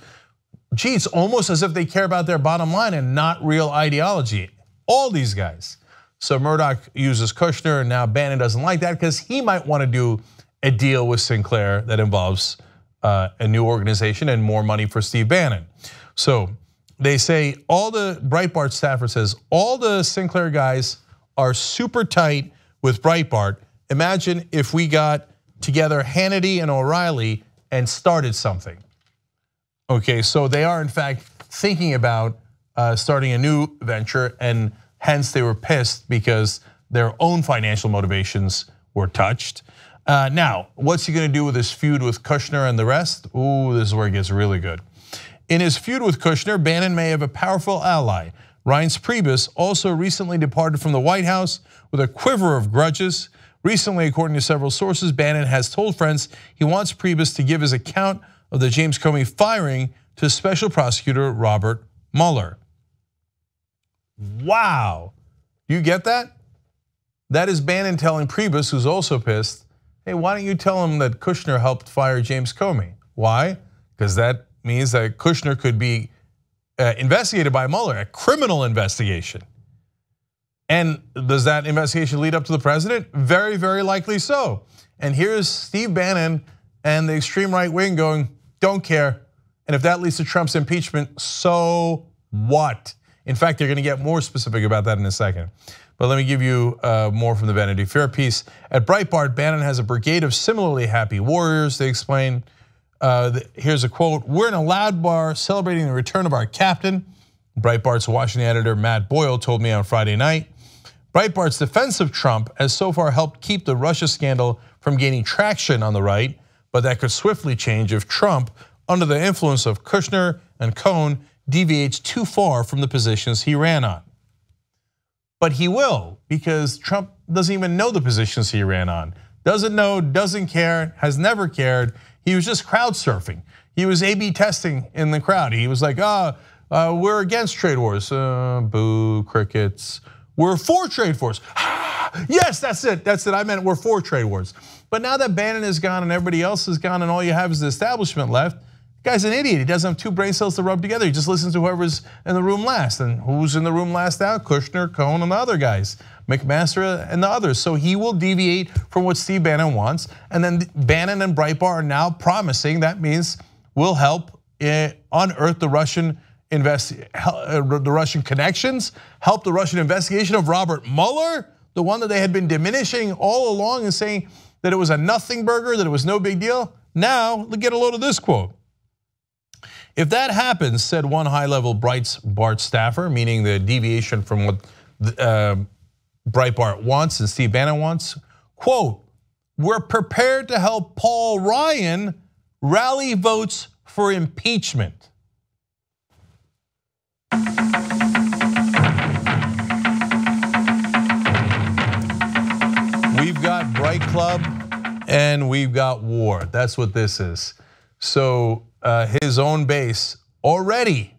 Gee, it's almost as if they care about their bottom line and not real ideology. All these guys. So Murdoch uses Kushner, and now Bannon doesn't like that because he might want to do a deal with Sinclair that involves a new organization and more money for Steve Bannon. So they say Breitbart staffer says all the Sinclair guys are super tight with Breitbart. Imagine if we got together Hannity and O'Reilly and started something. Okay, so they are in fact thinking about starting a new venture, and hence they were pissed because their own financial motivations were touched. Now, what's he gonna do with his feud with Kushner and the rest? Ooh, this is where it gets really good. In his feud with Kushner, Bannon may have a powerful ally. Reince Priebus also recently departed from the White House with a quiver of grudges. Recently, according to several sources, Bannon has told friends he wants Priebus to give his account of the James Comey firing to Special Prosecutor Robert Mueller. Wow, you get that? That is Bannon telling Priebus, who's also pissed, hey, why don't you tell him that Kushner helped fire James Comey? Why? Because that means that Kushner could be investigated by Mueller, a criminal investigation. And does that investigation lead up to the president? Very, very likely so. And here's Steve Bannon and the extreme right wing going, don't care. And if that leads to Trump's impeachment, so what? In fact, they're gonna get more specific about that in a second. But let me give you more from the Vanity Fair piece. At Breitbart, Bannon has a brigade of similarly happy warriors, they explain. Here's a quote, we're in a loud bar celebrating the return of our captain. Breitbart's Washington editor Matt Boyle told me on Friday night. Breitbart's defense of Trump has so far helped keep the Russia scandal from gaining traction on the right, but that could swiftly change if Trump, under the influence of Kushner and Cohn, deviates too far from the positions he ran on. But he will, because Trump doesn't even know the positions he ran on. Doesn't know, doesn't care, has never cared. He was just crowd surfing. He was A/B testing in the crowd. He was like, we're against trade wars. Boo, crickets. We're for trade wars. Yes, that's it. I meant we're for trade wars. But now that Bannon is gone and everybody else is gone and all you have is the establishment left, the guy's an idiot. He doesn't have two brain cells to rub together. He just listens to whoever's in the room last. And who's in the room last now? Kushner, Cohn, and the other guys. McMaster and the others. So he will deviate from what Steve Bannon wants. And then Bannon and Breitbart are now promising that means we'll help unearth the Russian connections, help the Russian investigation of Robert Mueller, the one that they had been diminishing all along and saying that it was a nothing burger, that it was no big deal. Now, get a load of this quote. If that happens, said one high-level Breitbart staffer, meaning the deviation from what Breitbart wants and Steve Bannon wants, quote, we're prepared to help Paul Ryan rally votes for impeachment. We've got Bright Club and we've got war. That's what this is. So his own base already,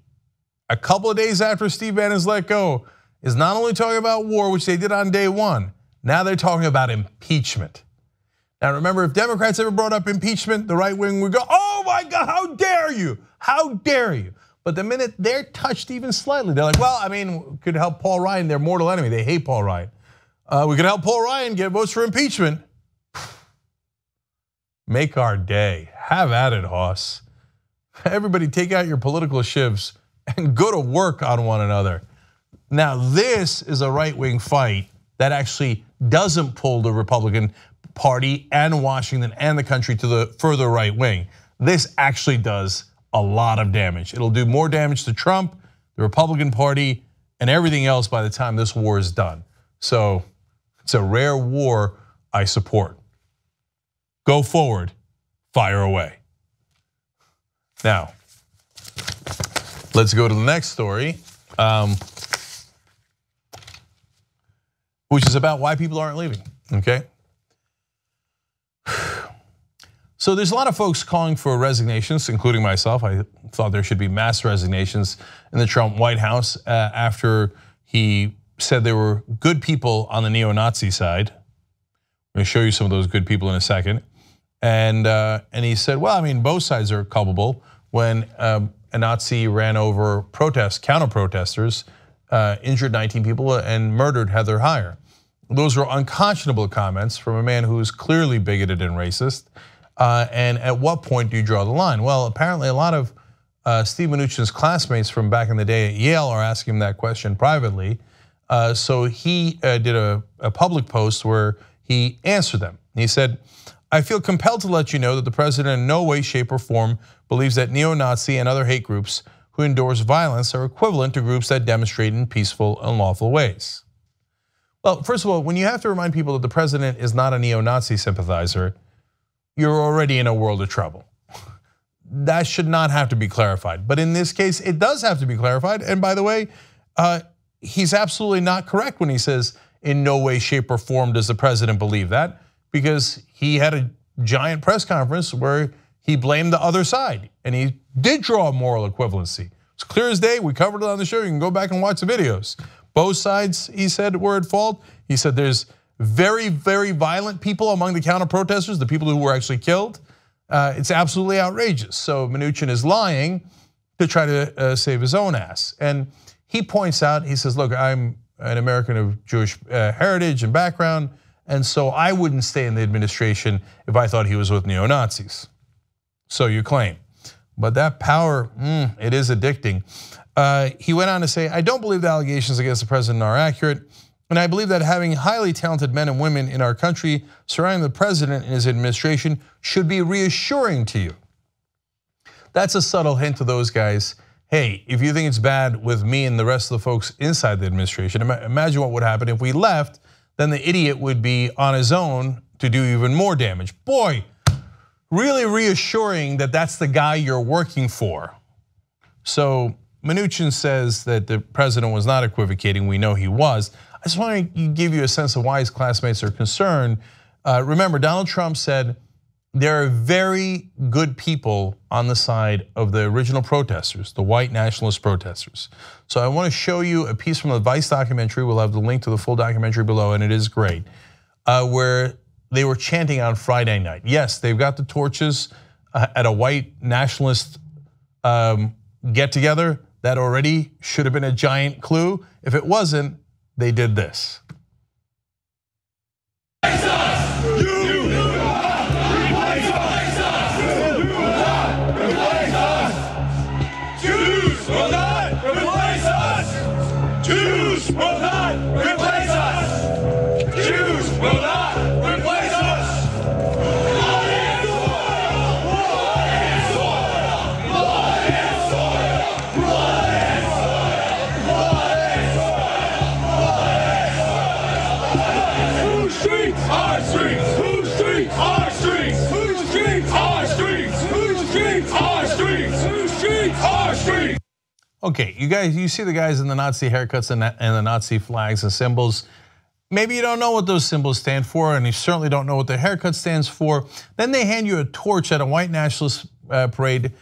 a couple of days after Steve Bannon's let go, is not only talking about war, which they did on day one, now they're talking about impeachment. Now remember, if Democrats ever brought up impeachment, the right wing would go, oh my God, how dare you? How dare you? But the minute they're touched even slightly, they're like, well, I mean, we could help Paul Ryan, their mortal enemy. They hate Paul Ryan. We could help Paul Ryan get votes for impeachment. Make our day. Have at it, Hoss. Everybody take out your political shivs and go to work on one another. Now, this is a right-wing fight that actually doesn't pull the Republican Party and Washington and the country to the further right wing. This actually does a lot of damage. It'll do more damage to Trump, the Republican Party, and everything else by the time this war is done. So it's a rare war I support. Go forward, fire away. Now, let's go to the next story, which is about why people aren't leaving, okay? So there's a lot of folks calling for resignations, including myself. I thought there should be mass resignations in the Trump White House after he said there were good people on the neo-Nazi side. I'm gonna show you some of those good people in a second. And he said, well, I mean, both sides are culpable. When a Nazi ran over counter-protesters, injured 19 people and murdered Heather Heyer. Those were unconscionable comments from a man who's clearly bigoted and racist. And at what point do you draw the line? Well, apparently a lot of Steve Mnuchin's classmates from back in the day at Yale are asking him that question privately. So he did a public post where he answered them. He said, I feel compelled to let you know that the president in no way, shape, or form believes that neo-Nazi and other hate groups who endorse violence are equivalent to groups that demonstrate in peaceful and lawful ways. Well, first of all, when you have to remind people that the president is not a neo-Nazi sympathizer, you're already in a world of trouble. That should not have to be clarified. But in this case, it does have to be clarified. And by the way, he's absolutely not correct when he says in no way, shape, or form does the president believe that, because he had a giant press conference where he blamed the other side, and he did draw a moral equivalency. It's clear as day. We covered it on the show. You can go back and watch the videos. Both sides, he said, were at fault. He said there's very, very violent people among the counter-protesters, the people who were actually killed. It's absolutely outrageous. So Mnuchin is lying to try to save his own ass. And he points out, he says, look, I'm an American of Jewish heritage and background, and so I wouldn't stay in the administration if I thought he was with neo-Nazis. So you claim. But that power, it is addicting. He went on to say, I don't believe the allegations against the president are accurate, and I believe that having highly talented men and women in our country surrounding the president and his administration should be reassuring to you. That's a subtle hint to those guys. Hey, if you think it's bad with me and the rest of the folks inside the administration, imagine what would happen if we left, then the idiot would be on his own to do even more damage. Boy, really reassuring that that's the guy you're working for. So Mnuchin says that the president was not equivocating. We know he was. I just want to give you a sense of why his classmates are concerned. Remember, Donald Trump said there are very good people on the side of the original protesters, the white nationalist protesters. So I want to show you a piece from the Vice documentary. We'll have the link to the full documentary below, and it is great, where they were chanting on Friday night. Yes, they've got the torches at a white nationalist get together. That already should have been a giant clue. If it wasn't, they did this. Okay, you guys, you see the guys in the Nazi haircuts and the Nazi flags and symbols. Maybe you don't know what those symbols stand for, and you certainly don't know what the haircut stands for. Then they hand you a torch at a white nationalist parade.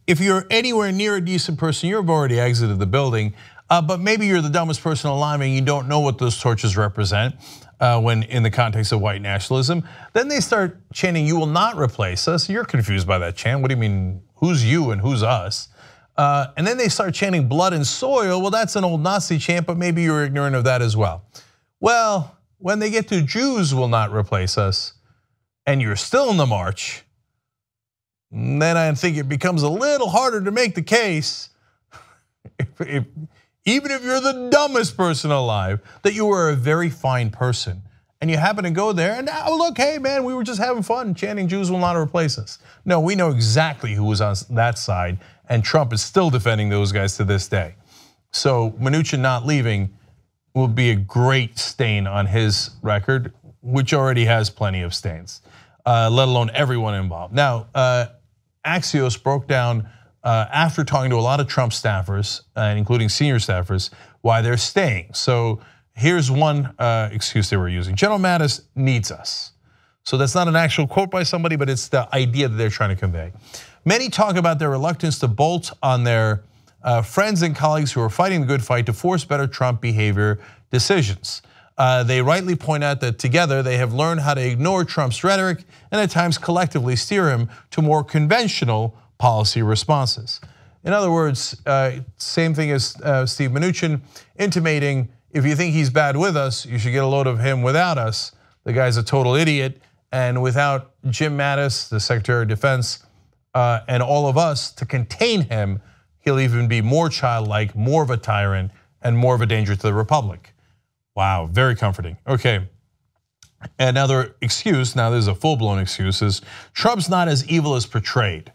If you're anywhere near a decent person, you've already exited the building. But maybe you're the dumbest person alive and you don't know what those torches represent when in the context of white nationalism. Then they start chanting, "You will not replace us." You're confused by that chant. What do you mean, who's you and who's us? And then they start chanting blood and soil. Well, that's an old Nazi chant, but maybe you're ignorant of that as well. Well, when they get to Jews will not replace us, and you're still in the march, then I think it becomes a little harder to make the case, even if you're the dumbest person alive, that you were a very fine person. And you happen to go there and now look, hey man, we were just having fun chanting Jews will not replace us. No, we know exactly who was on that side, and Trump is still defending those guys to this day. So Mnuchin not leaving will be a great stain on his record, which already has plenty of stains, let alone everyone involved. Now, Axios broke down after talking to a lot of Trump staffers, including senior staffers, why they're staying. So here's one excuse they were using. General Mattis needs us. So that's not an actual quote by somebody, but it's the idea that they're trying to convey. Many talk about their reluctance to bolt on their friends and colleagues who are fighting the good fight to force better Trump behavior decisions. They rightly point out that together they have learned how to ignore Trump's rhetoric and at times collectively steer him to more conventional policy responses. In other words, same thing as Steve Mnuchin intimating, if you think he's bad with us, you should get a load of him without us. The guy's a total idiot, and without Jim Mattis, the Secretary of Defense, and all of us to contain him, he'll even be more childlike, more of a tyrant, and more of a danger to the Republic. Wow, very comforting. Okay, another excuse, now this is a full-blown excuse, is Trump's not as evil as portrayed.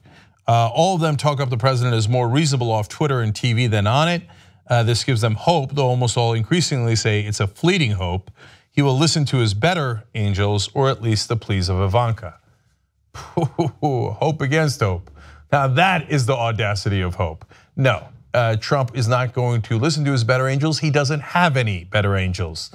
All of them talk up the president as more reasonable off Twitter and TV than on it. This gives them hope, though almost all increasingly say it's a fleeting hope. He will listen to his better angels, or at least the pleas of Ivanka. Hope against hope. Now that is the audacity of hope. No, Trump is not going to listen to his better angels. He doesn't have any better angels.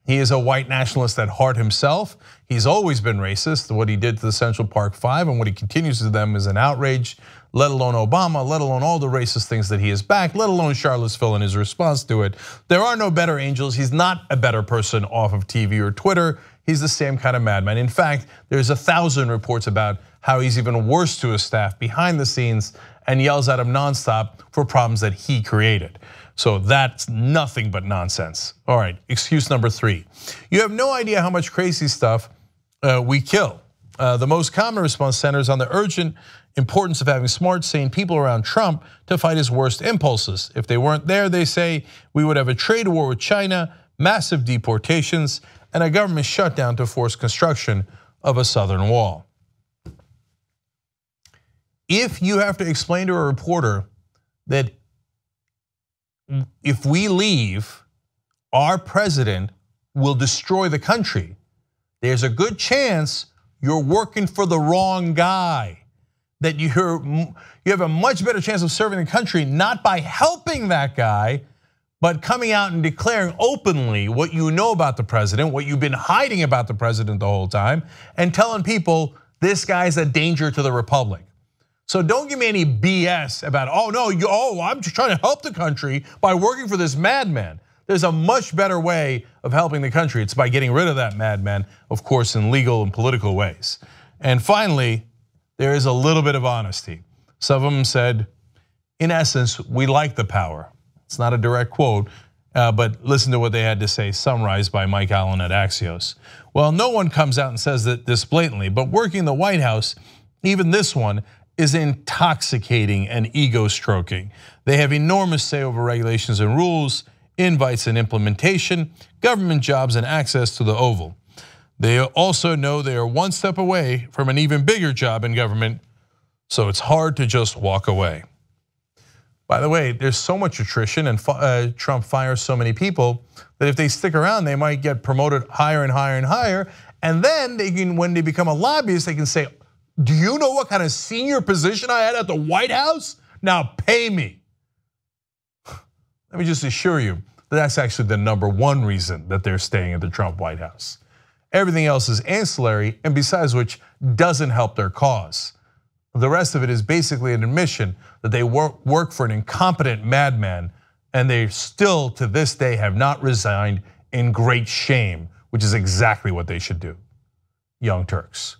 He is a white nationalist at heart himself. He's always been racist. What he did to the Central Park Five and what he continues to them is an outrage, let alone Obama, let alone all the racist things that he has backed, let alone Charlottesville and his response to it. There are no better angels. He's not a better person off of TV or Twitter. He's the same kind of madman. In fact, there's 1,000 reports about how he's even worse to his staff behind the scenes and yells at him nonstop for problems that he created. So that's nothing but nonsense. All right, excuse number 3. You have no idea how much crazy stuff we kill. The most common response centers on the urgent importance of having smart, sane people around Trump to fight his worst impulses. If they weren't there, they say, we would have a trade war with China, massive deportations, and a government shutdown to force construction of a southern wall. If you have to explain to a reporter that if we leave, our president will destroy the country, there's a good chance you're working for the wrong guy. That you have a much better chance of serving the country not by helping that guy, but coming out and declaring openly what you know about the president, what you've been hiding about the president the whole time, and telling people this guy's a danger to the republic. So don't give me any BS about, oh no, I'm just trying to help the country by working for this madman. There's a much better way of helping the country. It's by getting rid of that madman, of course, in legal and political ways. And finally, there is a little bit of honesty. Some of them said, in essence, we like the power. It's not a direct quote, but listen to what they had to say, summarized by Mike Allen at Axios. Well, no one comes out and says this blatantly, but working in the White House, even this one, is intoxicating and ego stroking. They have enormous say over regulations and rules, invites and implementation, government jobs and access to the Oval. They also know they are one step away from an even bigger job in government, so it's hard to just walk away. By the way, there's so much attrition and Trump fires so many people that if they stick around, they might get promoted higher and higher and higher. And then they can, when they become a lobbyist, they can say, do you know what kind of senior position I had at the White House? Now pay me. Let me just assure you that that's actually the #1 reason that they're staying at the Trump White House. Everything else is ancillary, and besides which doesn't help their cause. The rest of it is basically an admission that they work for an incompetent madman, and they still to this day have not resigned in great shame, which is exactly what they should do. Young Turks.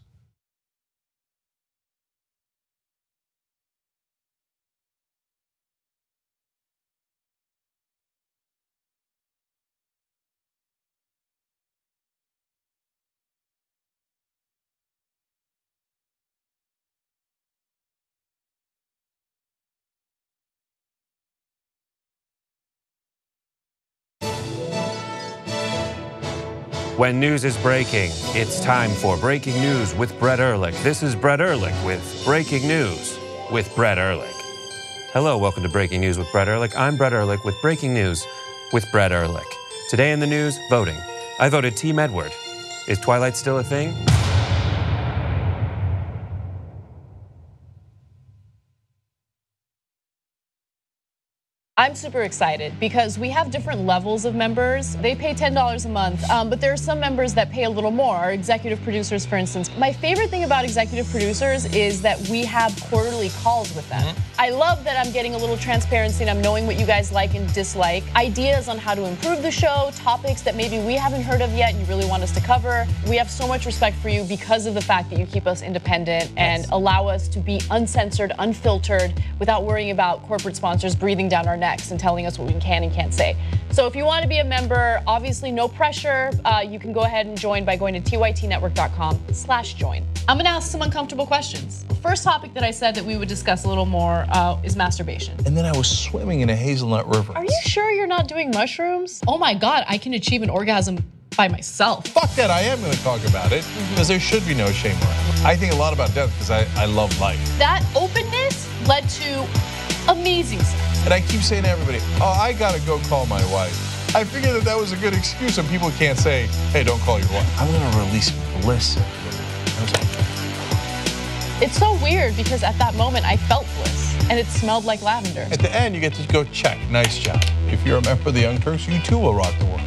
When news is breaking, it's time for Breaking News with Brett Ehrlich. This is Brett Ehrlich with Breaking News with Brett Ehrlich. Hello, welcome to Breaking News with Brett Ehrlich. I'm Brett Ehrlich with Breaking News with Brett Ehrlich. Today in the news, voting. I voted Team Edward. Is Twilight still a thing? I'm super excited because we have different levels of members. They pay $10 a month, but there are some members that pay a little more. Our executive producers, for instance. My favorite thing about executive producers is that we have quarterly calls with them. I love that I'm getting a little transparency and I'm knowing what you guys like and dislike. Ideas on how to improve the show, topics that maybe we haven't heard of yet and you really want us to cover. We have so much respect for you because of the fact that you keep us independent and allow us to be uncensored, unfiltered, without worrying about corporate sponsors breathing down our necks and telling us what we can and can't say. So if you want to be a member, obviously no pressure. You can go ahead and join by going to tytnetwork.com/join. I'm gonna ask some uncomfortable questions. The first topic that I said that we would discuss a little more is masturbation. And then I was swimming in a hazelnut river. Are you sure you're not doing mushrooms? Oh my God, I can achieve an orgasm by myself. Fuck that, I am gonna talk about it because there should be no shame around it. I think a lot about death because I love life. That openness led to amazing sex. And I keep saying to everybody, oh, I gotta go call my wife. I figured that was a good excuse, and people can't say, hey, don't call your wife. I'm gonna release bliss. It's so weird because at that moment I felt bliss and it smelled like lavender. At the end, you get to go check. Nice job. If you're a member of the Young Turks, you too will rock the world.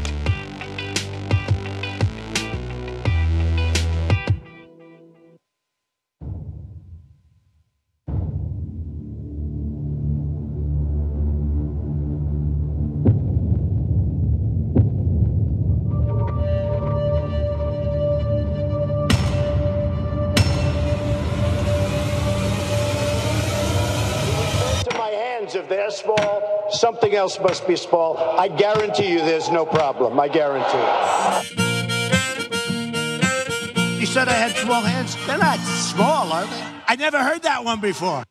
If they're small, something else must be small. I guarantee you there's no problem. I guarantee it. You said I had small hands? They're not small, are they? I never heard that one before.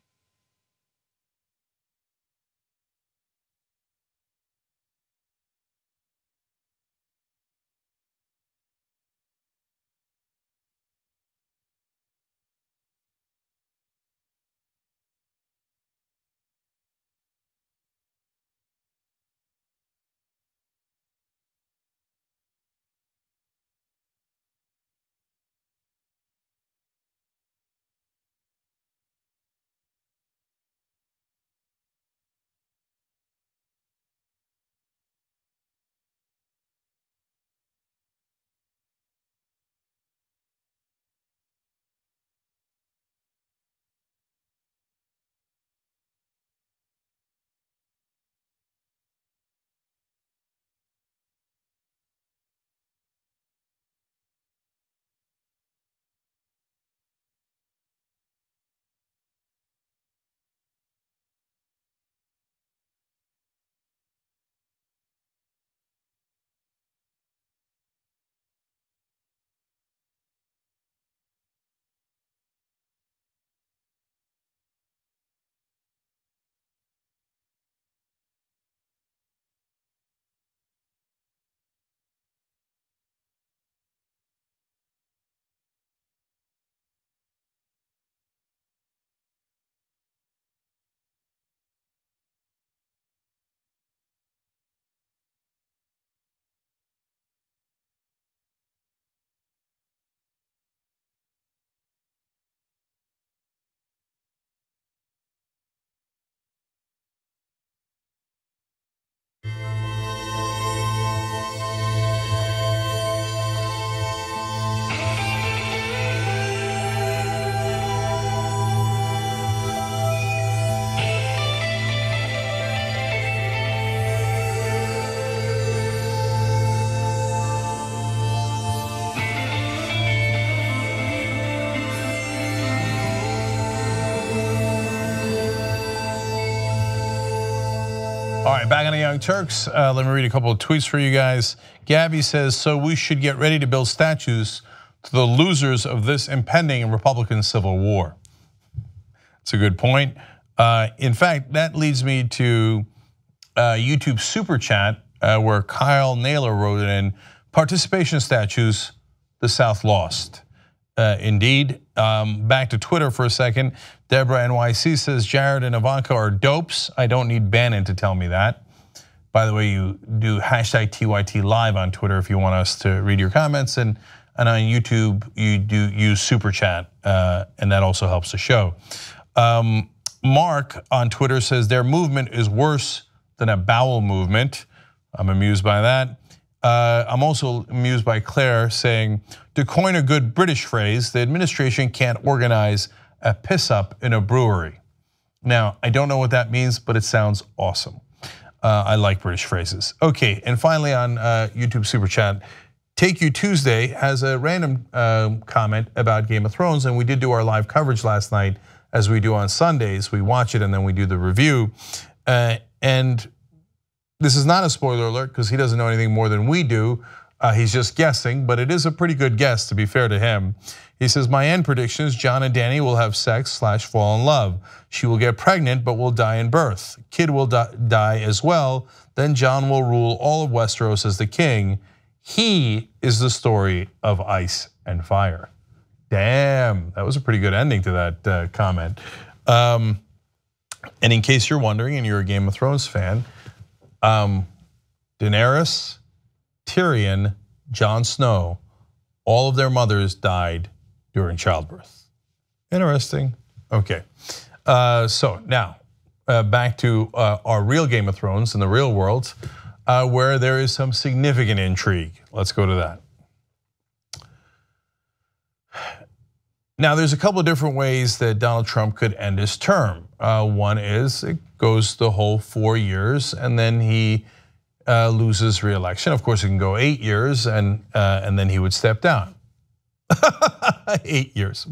All right, back on the Young Turks. Let me read a couple of tweets for you guys. Gabby says, so we should get ready to build statues to the losers of this impending Republican civil war. It's a good point. In fact, that leads me to YouTube Super Chat where Kyle Naylor wrote it in, participation statues, the South lost. Indeed. Back to Twitter for a second. Deborah NYC says Jared and Ivanka are dopes. I don't need Bannon to tell me that. By the way, you do hashtag TYT live on Twitter if you want us to read your comments, and on YouTube you do use Super Chat, and that also helps the show. Mark on Twitter says their movement is worse than a bowel movement. I'm amused by that. I'm also amused by Claire saying, to coin a good British phrase, the administration can't organize a piss up in a brewery. Now, I don't know what that means, but it sounds awesome. I like British phrases. Okay, and finally on YouTube Super Chat, Take You Tuesday has a random comment about Game of Thrones, and we did do our live coverage last night, as we do on Sundays. We watch it and then we do the review. And this is not a spoiler alert because he doesn't know anything more than we do. He's just guessing, but it is a pretty good guess to be fair to him. He says, my end prediction is Jon and Dany will have sex / fall in love. She will get pregnant but will die in birth. Kid will die as well. Then Jon will rule all of Westeros as the king. He is the story of ice and fire. Damn, that was a pretty good ending to that comment. And in case you're wondering, and you're a Game of Thrones fan, Daenerys, Tyrion, Jon Snow, all of their mothers died during childbirth. Interesting. Okay, so now back to our real Game of Thrones in the real world, where there is some significant intrigue. Let's go to that. Now, there's a couple of different ways that Donald Trump could end his term. One is it goes the whole 4 years, and then he loses re-election. Of course, it can go 8 years, and then he would step down. 8 years,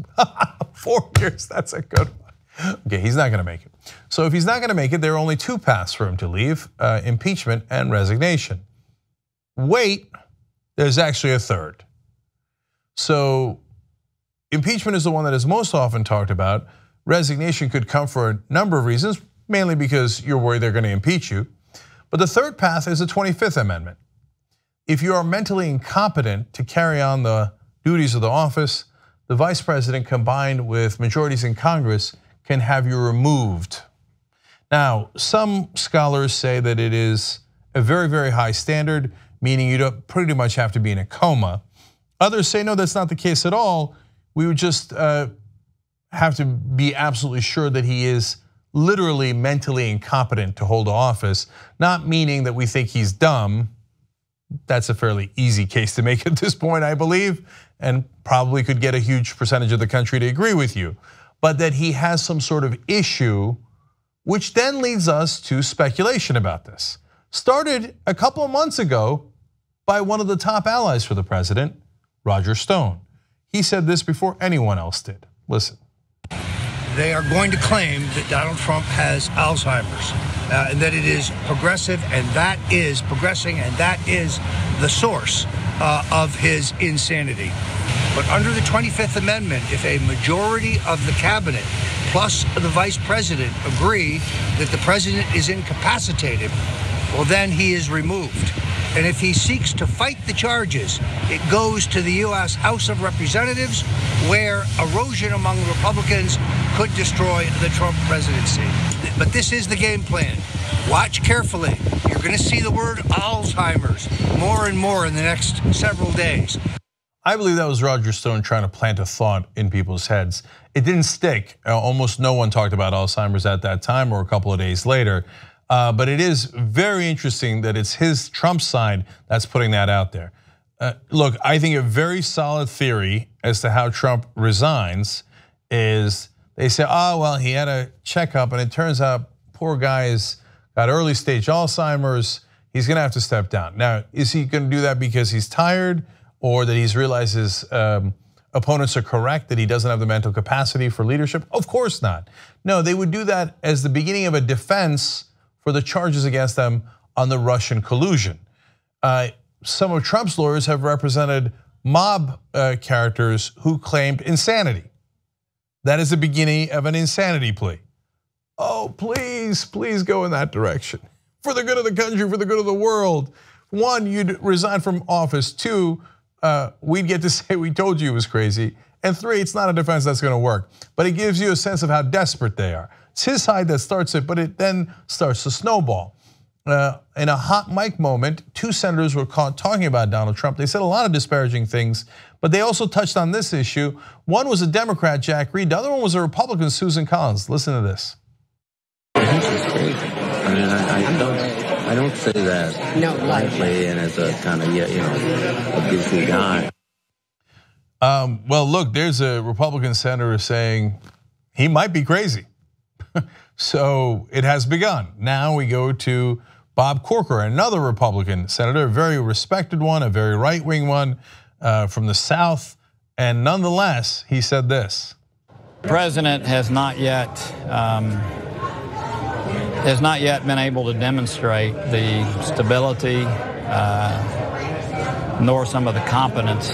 4 years. That's a good one. Okay, he's not going to make it. So if he's not going to make it, there are only two paths for him to leave: impeachment and resignation. Wait, there's actually a third. So impeachment is the one that is most often talked about. Resignation could come for a number of reasons, mainly because you're worried they're going to impeach you. But the third path is the 25th Amendment. If you are mentally incompetent to carry on the duties of the office, the vice president, combined with majorities in Congress, can have you removed. Now, some scholars say that it is a very, very high standard, meaning you don't pretty much have to be in a coma. Others say, no, that's not the case at all. We would just have to be absolutely sure that he is literally mentally incompetent to hold office, not meaning that we think he's dumb. That's a fairly easy case to make at this point, I believe, and probably could get a huge percentage of the country to agree with you. But that he has some sort of issue, which then leads us to speculation about this. Started a couple of months ago by one of the top allies for the president, Roger Stone. He said this before anyone else did. Listen. They are going to claim that Donald Trump has Alzheimer's, and that it is progressive, and that is progressing, and that is the source of his insanity. But under the 25th Amendment, if a majority of the cabinet plus the vice president agree that the president is incapacitated, well, then he is removed. And if he seeks to fight the charges, it goes to the U.S. House of Representatives, where erosion among Republicans could destroy the Trump presidency. But this is the game plan. Watch carefully. You're going to see the word Alzheimer's more and more in the next several days. I believe that was Roger Stone trying to plant a thought in people's heads. It didn't stick. Almost no one talked about Alzheimer's at that time or a couple of days later. But it is very interesting that it's his Trump side that's putting that out there. Look, I think a very solid theory as to how Trump resigns is they say, oh, well, he had a checkup and it turns out poor guy's got early stage Alzheimer's. He's going to have to step down. Now, is he going to do that because he's tired or that he's realized his opponents are correct, that he doesn't have the mental capacity for leadership? Of course not. No, they would do that as the beginning of a defense for the charges against them on the Russian collusion. Some of Trump's lawyers have represented mob characters who claimed insanity. That is the beginning of an insanity plea. Oh, please, please go in that direction. For the good of the country, for the good of the world. One, you'd resign from office. Two, we'd get to say we told you it was crazy. And three, it's not a defense that's gonna work. But it gives you a sense of how desperate they are. It's his side that starts it, but it then starts to snowball. In a hot mic moment, two senators were caught talking about Donald Trump. They said a lot of disparaging things, but they also touched on this issue. One was a Democrat, Jack Reed. The other one was a Republican, Susan Collins. Listen to this. I think she's crazy. I mean, I don't say that lightly and as a kind of a goofy guy. Well, look, there's a Republican senator saying he might be crazy. So it has begun. Now we go to Bob Corker, another Republican senator, a very respected one, a very right-wing one from the South. And nonetheless, he said this. The president has not yet been able to demonstrate the stability nor some of the competence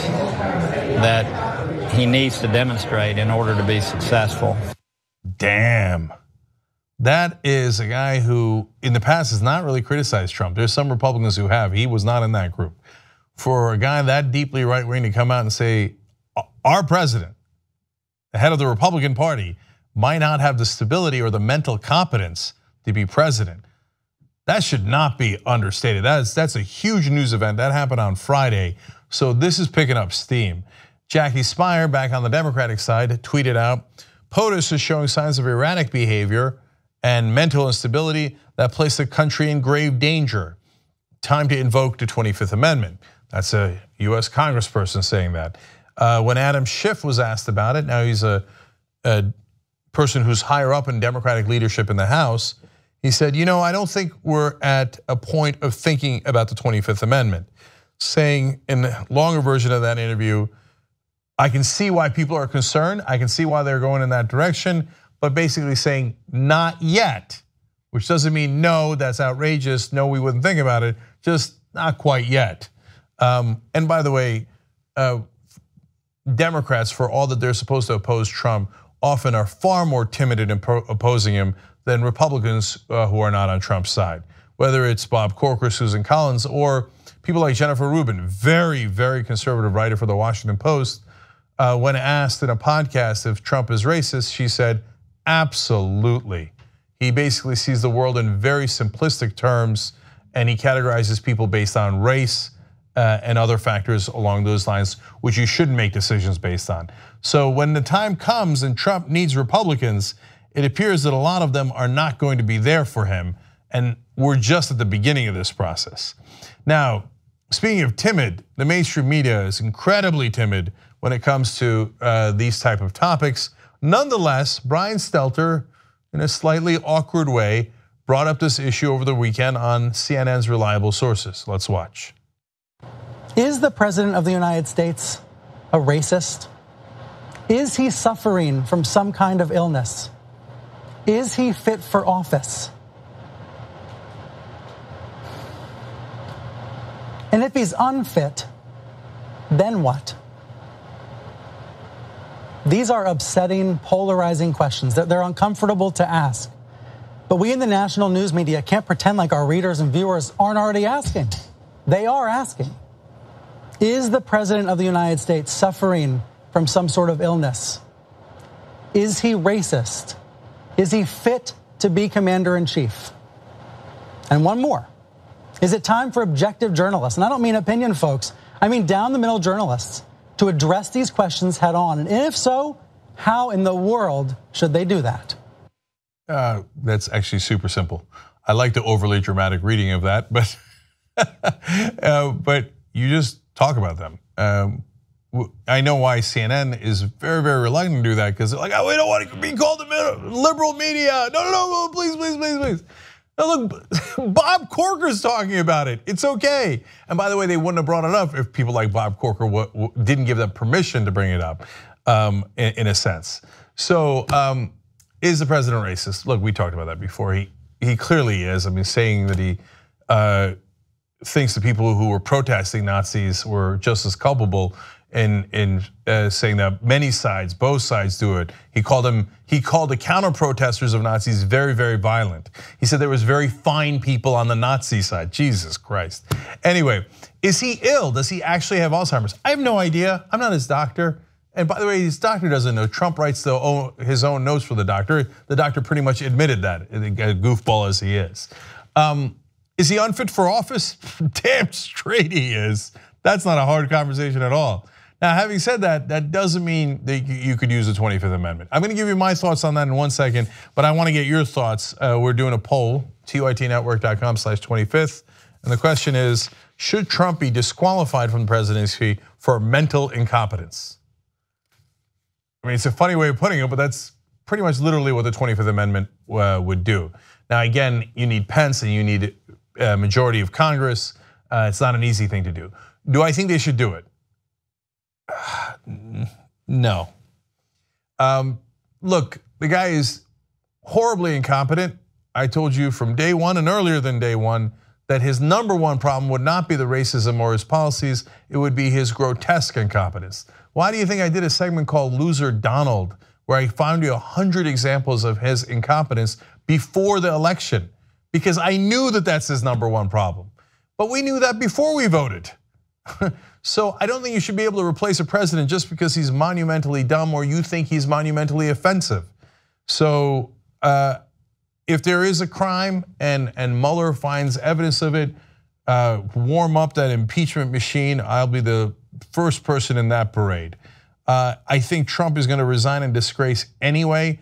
that he needs to demonstrate in order to be successful. Damn. That is a guy who in the past has not really criticized Trump. There's some Republicans who have. He was not in that group. For a guy that deeply right-wing to come out and say, our president, the head of the Republican Party, might not have the stability or the mental competence to be president. That should not be understated. That's a huge news event. That happened on Friday. So this is picking up steam. Jackie Spire, back on the Democratic side, tweeted out, POTUS is showing signs of erratic behavior and mental instability that place the country in grave danger. Time to invoke the 25th Amendment. That's a US congressperson saying that. When Adam Schiff was asked about it, now he's a person who's higher up in Democratic leadership in the House, he said, I don't think we're at a point of thinking about the 25th Amendment. Saying in the longer version of that interview, I can see why people are concerned. I can see why they're going in that direction, but basically saying not yet, which doesn't mean no, that's outrageous. No, we wouldn't think about it, just not quite yet. And by the way, Democrats, for all that they're supposed to oppose Trump, often are far more timid in opposing him than Republicans who are not on Trump's side. Whether it's Bob Corker, Susan Collins, or people like Jennifer Rubin, very, very conservative writer for the Washington Post. When asked in a podcast if Trump is racist, she said, absolutely. He basically sees the world in very simplistic terms, and he categorizes people based on race and other factors along those lines, which you shouldn't make decisions based on. So when the time comes and Trump needs Republicans, it appears that a lot of them are not going to be there for him, and we're just at the beginning of this process. Now, speaking of timid, the mainstream media is incredibly timid when it comes to these type of topics. Nonetheless, Brian Stelter, in a slightly awkward way, brought up this issue over the weekend on CNN's Reliable Sources. Let's watch. Is the President of the United States a racist? Is he suffering from some kind of illness? Is he fit for office? And if he's unfit, then what? These are upsetting, polarizing questions. They're uncomfortable to ask. But we in the national news media can't pretend like our readers and viewers aren't already asking. They are asking. Is the President of the United States suffering from some sort of illness? Is he racist? Is he fit to be commander-in-chief? And one more. Is it time for objective journalists, and I don't mean opinion folks, I mean down-the-middle journalists, to address these questions head on? And if so, how in the world should they do that? That's actually super simple. I like the overly dramatic reading of that, but you just talk about them. I know why CNN is very, very reluctant to do that, because they're like, oh, we don't want to be called the liberal media. No, please, please, please, please. Now look, Bob Corker's talking about it. It's okay. And by the way, they wouldn't have brought it up if people like Bob Corker didn't give them permission to bring it up, in a sense. So, is the president racist? Look, we talked about that before. He clearly is. I mean, saying that he thinks the people who were protesting Nazis were just as culpable in saying that many sides, both sides do it. He called the counter protesters of Nazis very, very violent. He said there was very fine people on the Nazi side. Jesus Christ. Anyway, is he ill? Does he actually have Alzheimer's? I have no idea. I'm not his doctor. And by the way, his doctor doesn't know. Trump writes his own notes for the doctor. The doctor pretty much admitted that, goofball as he is. Is he unfit for office? Damn straight he is. That's not a hard conversation at all. Now, having said that, that doesn't mean that you could use the 25th Amendment. I'm gonna give you my thoughts on that in 1 second, but I wanna get your thoughts. We're doing a poll, tytnetwork.com/25th. And the question is, should Trump be disqualified from the presidency for mental incompetence? I mean, it's a funny way of putting it, but that's pretty much literally what the 25th Amendment would do. Now, again, you need Pence and you need a majority of Congress. It's not an easy thing to do. Do I think they should do it? No. Look, the guy is horribly incompetent. I told you from day one and earlier than day one that his #1 problem would not be the racism or his policies, it would be his grotesque incompetence. Why do you think I did a segment called Loser Donald, where I found you 100 examples of his incompetence before the election? Because I knew that that's his #1 problem. But we knew that before we voted. So I don't think you should be able to replace a president just because he's monumentally dumb or you think he's monumentally offensive. So if there is a crime and Mueller finds evidence of it, warm up that impeachment machine. I'll be the first person in that parade. I think Trump is going to resign in disgrace anyway.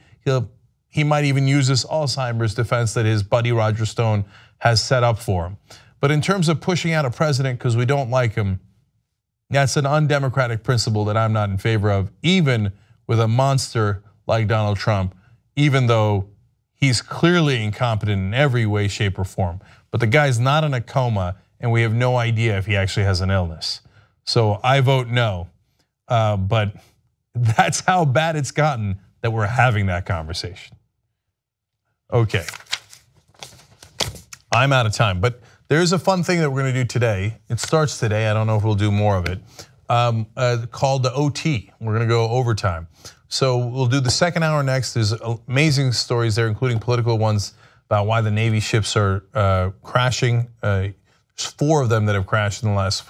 He might even use this Alzheimer's defense that his buddy Roger Stone has set up for him. But in terms of pushing out a president because we don't like him, that's an undemocratic principle that I'm not in favor of, even with a monster like Donald Trump, even though he's clearly incompetent in every way, shape, or form. But the guy's not in a coma, and we have no idea if he actually has an illness. So I vote no. But that's how bad it's gotten that we're having that conversation. Okay. I'm out of time, but there's a fun thing that we're going to do today. It starts today. I don't know if we'll do more of it. Called the OT. We're going to go overtime. So we'll do the second hour next. There's amazing stories there, including political ones about why the Navy ships are crashing. There's 4 of them that have crashed in the last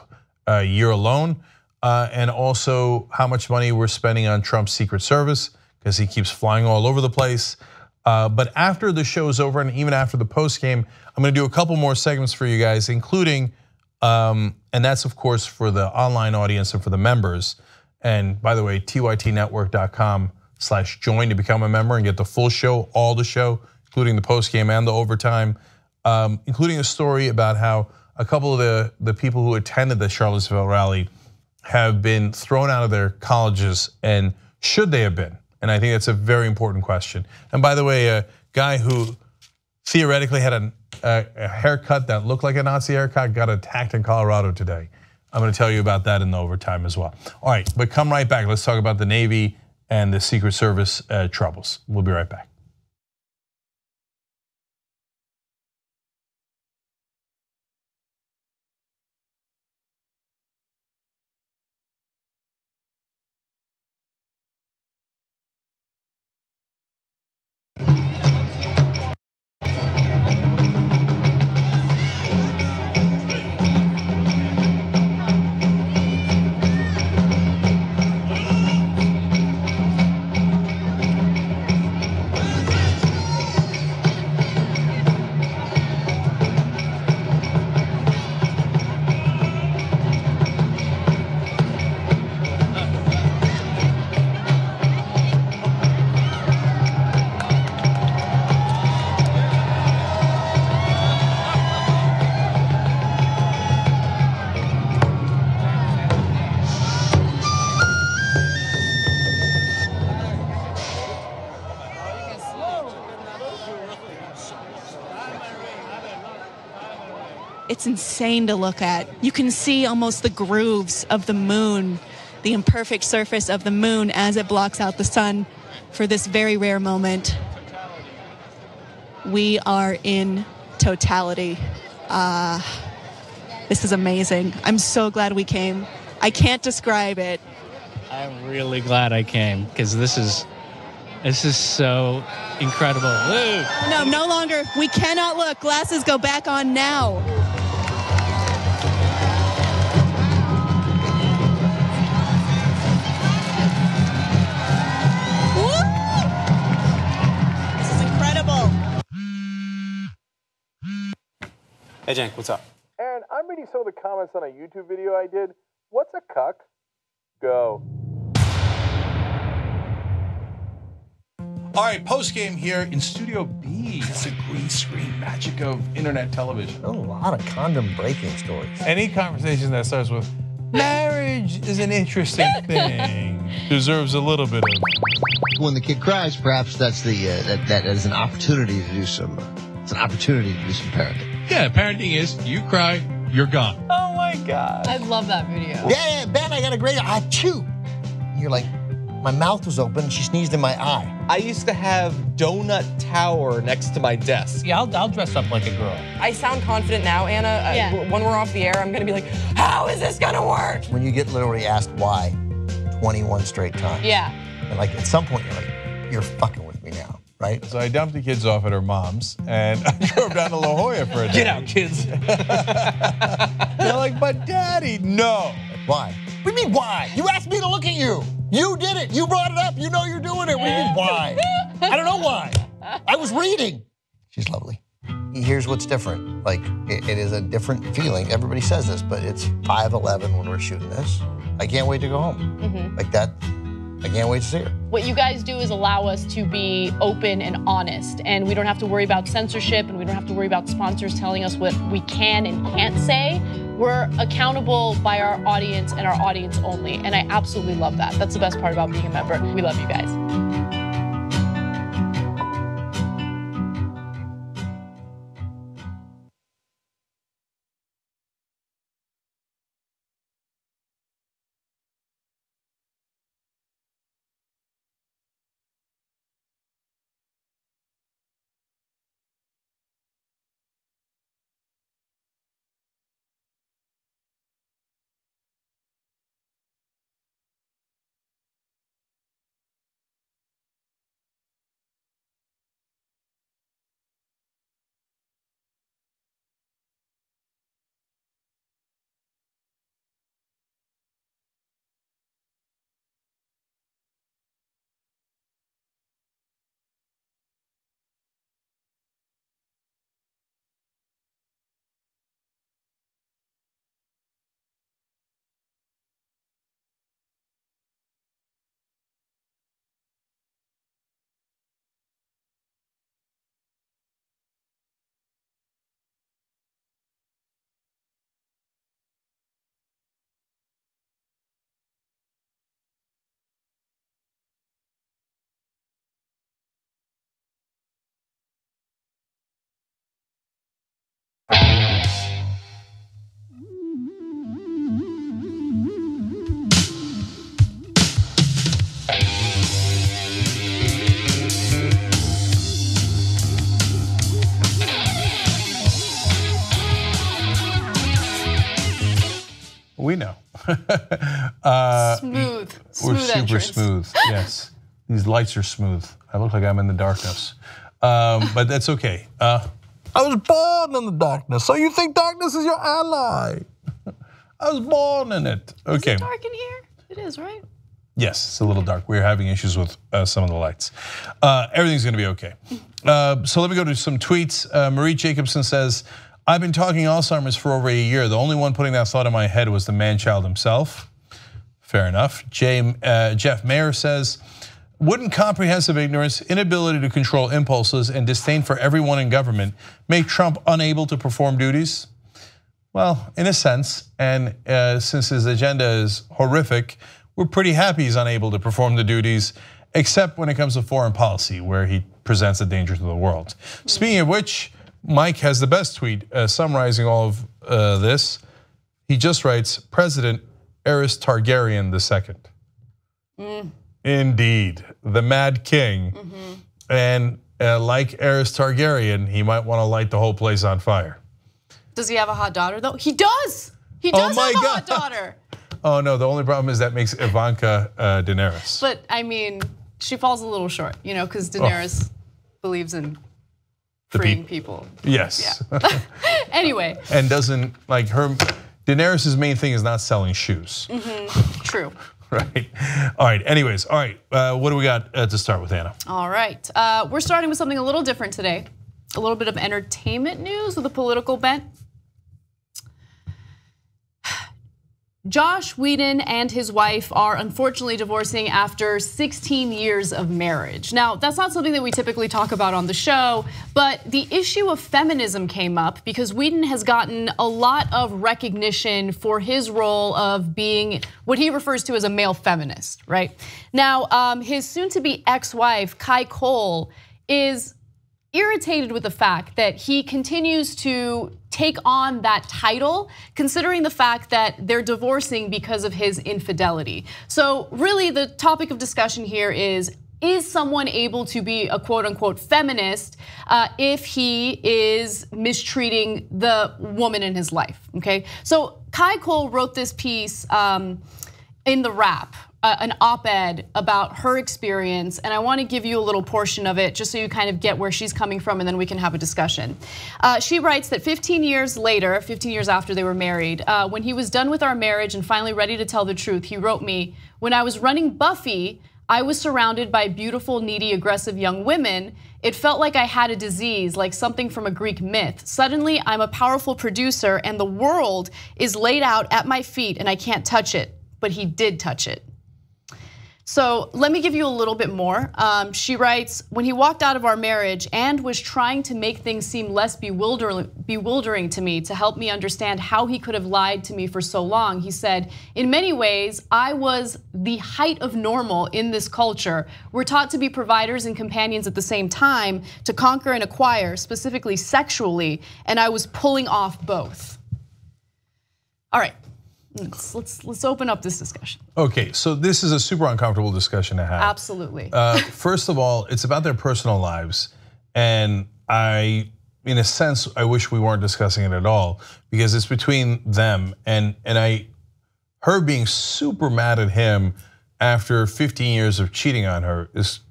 year alone. And also how much money we're spending on Trump's Secret Service because he keeps flying all over the place. But after the show's over and even after the post game, I'm going to do a couple more segments for you guys, including, and that's of course for the online audience and for the members. And by the way, tytnetwork.com/join to become a member and get the full show, all the show, including the post game and the overtime, including a story about how a couple of the people who attended the Charlottesville rally have been thrown out of their colleges, and should they have been? And I think that's a very important question. And by the way, a guy who theoretically had a haircut that looked like a Nazi haircut got attacked in Colorado today. I'm going to tell you about that in the overtime as well. All right, but come right back. Let's talk about the Navy and the Secret Service troubles. We'll be right back. It's insane to look at. You can see almost the grooves of the moon, the imperfect surface of the moon as it blocks out the sun for this very rare moment. We are in totality. This is amazing. I'm so glad we came. I can't describe it. I'm really glad I came because this is so incredible. Woo. No, no longer. We cannot look. Glasses go back on now. Hey Cenk, what's up? Aaron, I'm reading some of the comments on a YouTube video I did. What's a cuck? Go. All right, post game here in Studio B. It's a green screen magic of internet television. A lot of condom breaking stories. Any conversation that starts with marriage is an interesting thing deserves a little bit of. When the kid cries, perhaps that's that is an opportunity to do some. It's an opportunity to do some parenting. Yeah, parenting is you cry, you're gone. Oh my God. I love that video. Yeah, Ben, I got a great achoo. You're like, my mouth was open, she sneezed in my eye. I used to have Donut Tower next to my desk. Yeah, I'll dress up like a girl. I sound confident now, Anna. Yeah. When we're off the air, I'm gonna be like, how is this gonna work? When you get literally asked why 21 straight times. Yeah. And like at some point, you're like, you're fucking with me now. Right? So I dumped the kids off at her mom's and I drove down to La Jolla for a day. Get out, kids. They're like, but daddy, no. Why? What do you mean why? You asked me to look at you. You did it. You brought it up. You know you're doing it. What do you mean, why? I don't know why. I was reading. She's lovely. Here's what's different. Like, it is a different feeling. Everybody says this, but it's 5:11 when we're shooting this. I can't wait to go home. Like that, I can't wait to see her. What you guys do is allow us to be open and honest, and we don't have to worry about censorship, and we don't have to worry about sponsors telling us what we can and can't say. We're accountable by our audience and our audience only, and I absolutely love that. That's the best part about being a member. We love you guys. We know. Smooth. We're Smooth super entrance. smooth. Yes, these lights are smooth. I look like I'm in the darkness, but that's okay. I was born in the darkness, so you think darkness is your ally? I was born in it. Okay. Is it dark in here? It is, right? Yes, it's a little dark. We're having issues with some of the lights. Everything's going to be okay. So let me go to some tweets. Marie Jacobson says, I've been talking Alzheimer's for over a year. The only one putting that thought in my head was the man-child himself. Fair enough. Jeff Mayer says, wouldn't comprehensive ignorance, inability to control impulses, and disdain for everyone in government make Trump unable to perform duties? Well, in a sense, and since his agenda is horrific, we're pretty happy he's unable to perform the duties, except when it comes to foreign policy, where he presents a danger to the world. Speaking of which, Mike has the best tweet summarizing all of this. He just writes, President Aerys Targaryen II. Indeed, the Mad King. And like Aerys Targaryen, he might want to light the whole place on fire. Does he have a hot daughter though? He does. He does have a hot daughter. Oh no, the only problem is that makes Ivanka Daenerys. But I mean, she falls a little short, you know, because Daenerys believes in freeing people. Yes. Yeah. Anyway. And doesn't like her. Daenerys' main thing is not selling shoes. True. Right. All right. Anyways, all right. What do we got to start with, Anna? All right. We're starting with something a little different today. A little bit of entertainment news with a political bent. Josh Whedon and his wife are unfortunately divorcing after 16 years of marriage. Now, that's not something that we typically talk about on the show, but the issue of feminism came up because Whedon has gotten a lot of recognition for his role of being what he refers to as a male feminist, right? Now, his soon-to-be ex-wife, Kai Cole, is irritated with the fact that he continues to take on that title, considering the fact that they're divorcing because of his infidelity. So really the topic of discussion here is someone able to be a quote unquote feminist if he is mistreating the woman in his life, okay? So Kai Cole wrote this piece in The Wrap an op-ed about her experience, and I want to give you a little portion of it just so you kind of get where she's coming from, and then we can have a discussion. She writes that 15 years later, 15 years after they were married, when he was done with our marriage and finally ready to tell the truth, he wrote me, "When I was running Buffy, I was surrounded by beautiful, needy, aggressive young women. It felt like I had a disease, like something from a Greek myth. Suddenly, I'm a powerful producer and the world is laid out at my feet and I can't touch it." But he did touch it. So let me give you a little bit more. She writes, "When he walked out of our marriage and was trying to make things seem less bewildering to me to help me understand how he could have lied to me for so long, he said, 'In many ways, I was the height of normal in this culture. We're taught to be providers and companions at the same time, to conquer and acquire, specifically sexually, and I was pulling off both.'" All right. Let's open up this discussion. Okay, so this is a super uncomfortable discussion to have. Absolutely. First of all, it's about their personal lives, and in a sense, I wish we weren't discussing it at all because it's between them and her being super mad at him after 15 years of cheating on her is,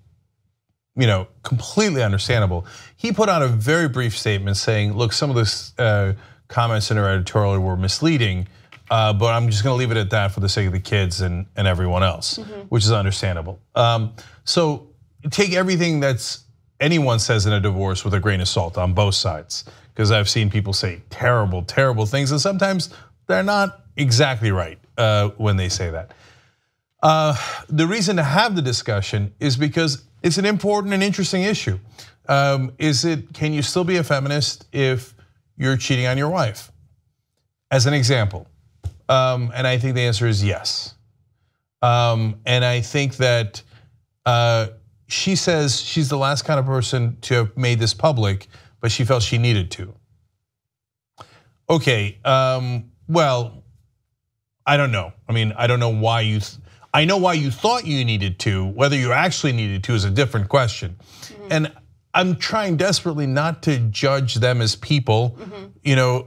completely understandable. He put out a very brief statement saying, "Look, some of the comments in her editorial were misleading." But I'm just going to leave it at that for the sake of the kids and everyone else, which is understandable. So take everything that's anyone says in a divorce with a grain of salt on both sides, because I've seen people say terrible, terrible things, and sometimes they're not exactly right when they say that. The reason to have the discussion is because it's an important and interesting issue. Can you still be a feminist if you're cheating on your wife? As an example. And I think the answer is yes. And I think that she says she's the last kind of person to have made this public, but she felt she needed to. Okay, well, I don't know. I mean, I don't know why I know why you thought you needed to. Whether you actually needed to is a different question. And I'm trying desperately not to judge them as people,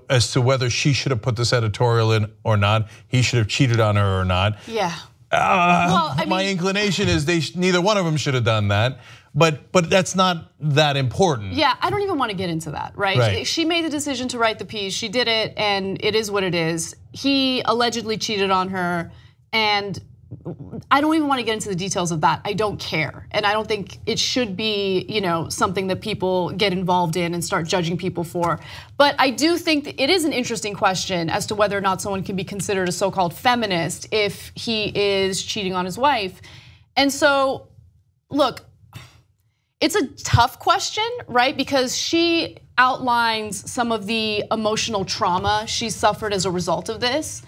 as to whether she should have put this editorial in or not, he should have cheated on her or not. Yeah. My inclination is neither one of them should have done that, but that's not that important. Yeah, I don't even want to get into that, right? She made the decision to write the piece, she did it, and it is what it is. He allegedly cheated on her, and I don't even want to get into the details of that. I don't care. And I don't think it should be, something that people get involved in and start judging people for. But I do think that it is an interesting question as to whether or not someone can be considered a so-called feminist if he is cheating on his wife. And so, look, it's a tough question, right? Because she outlines some of the emotional trauma she suffered as a result of this.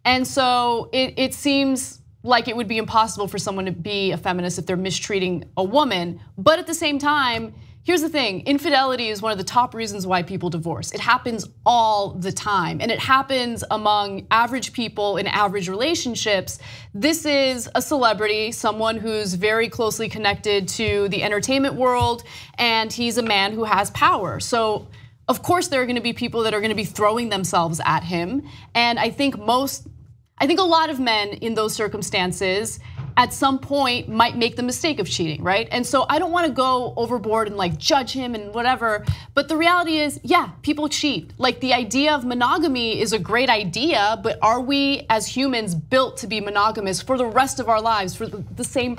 And so it seems like it would be impossible for someone to be a feminist if they're mistreating a woman. But at the same time, here's the thing, infidelity is one of the top reasons why people divorce. It happens all the time, and it happens among average people in average relationships. This is a celebrity, someone who's very closely connected to the entertainment world, and he's a man who has power. So of course there are gonna be people that are gonna be throwing themselves at him, and I think a lot of men in those circumstances at some point might make the mistake of cheating, right? And so I don't want to go overboard and like judge him and whatever, but the reality is, yeah, people cheat. Like the idea of monogamy is a great idea, but are we as humans built to be monogamous for the rest of our lives with the same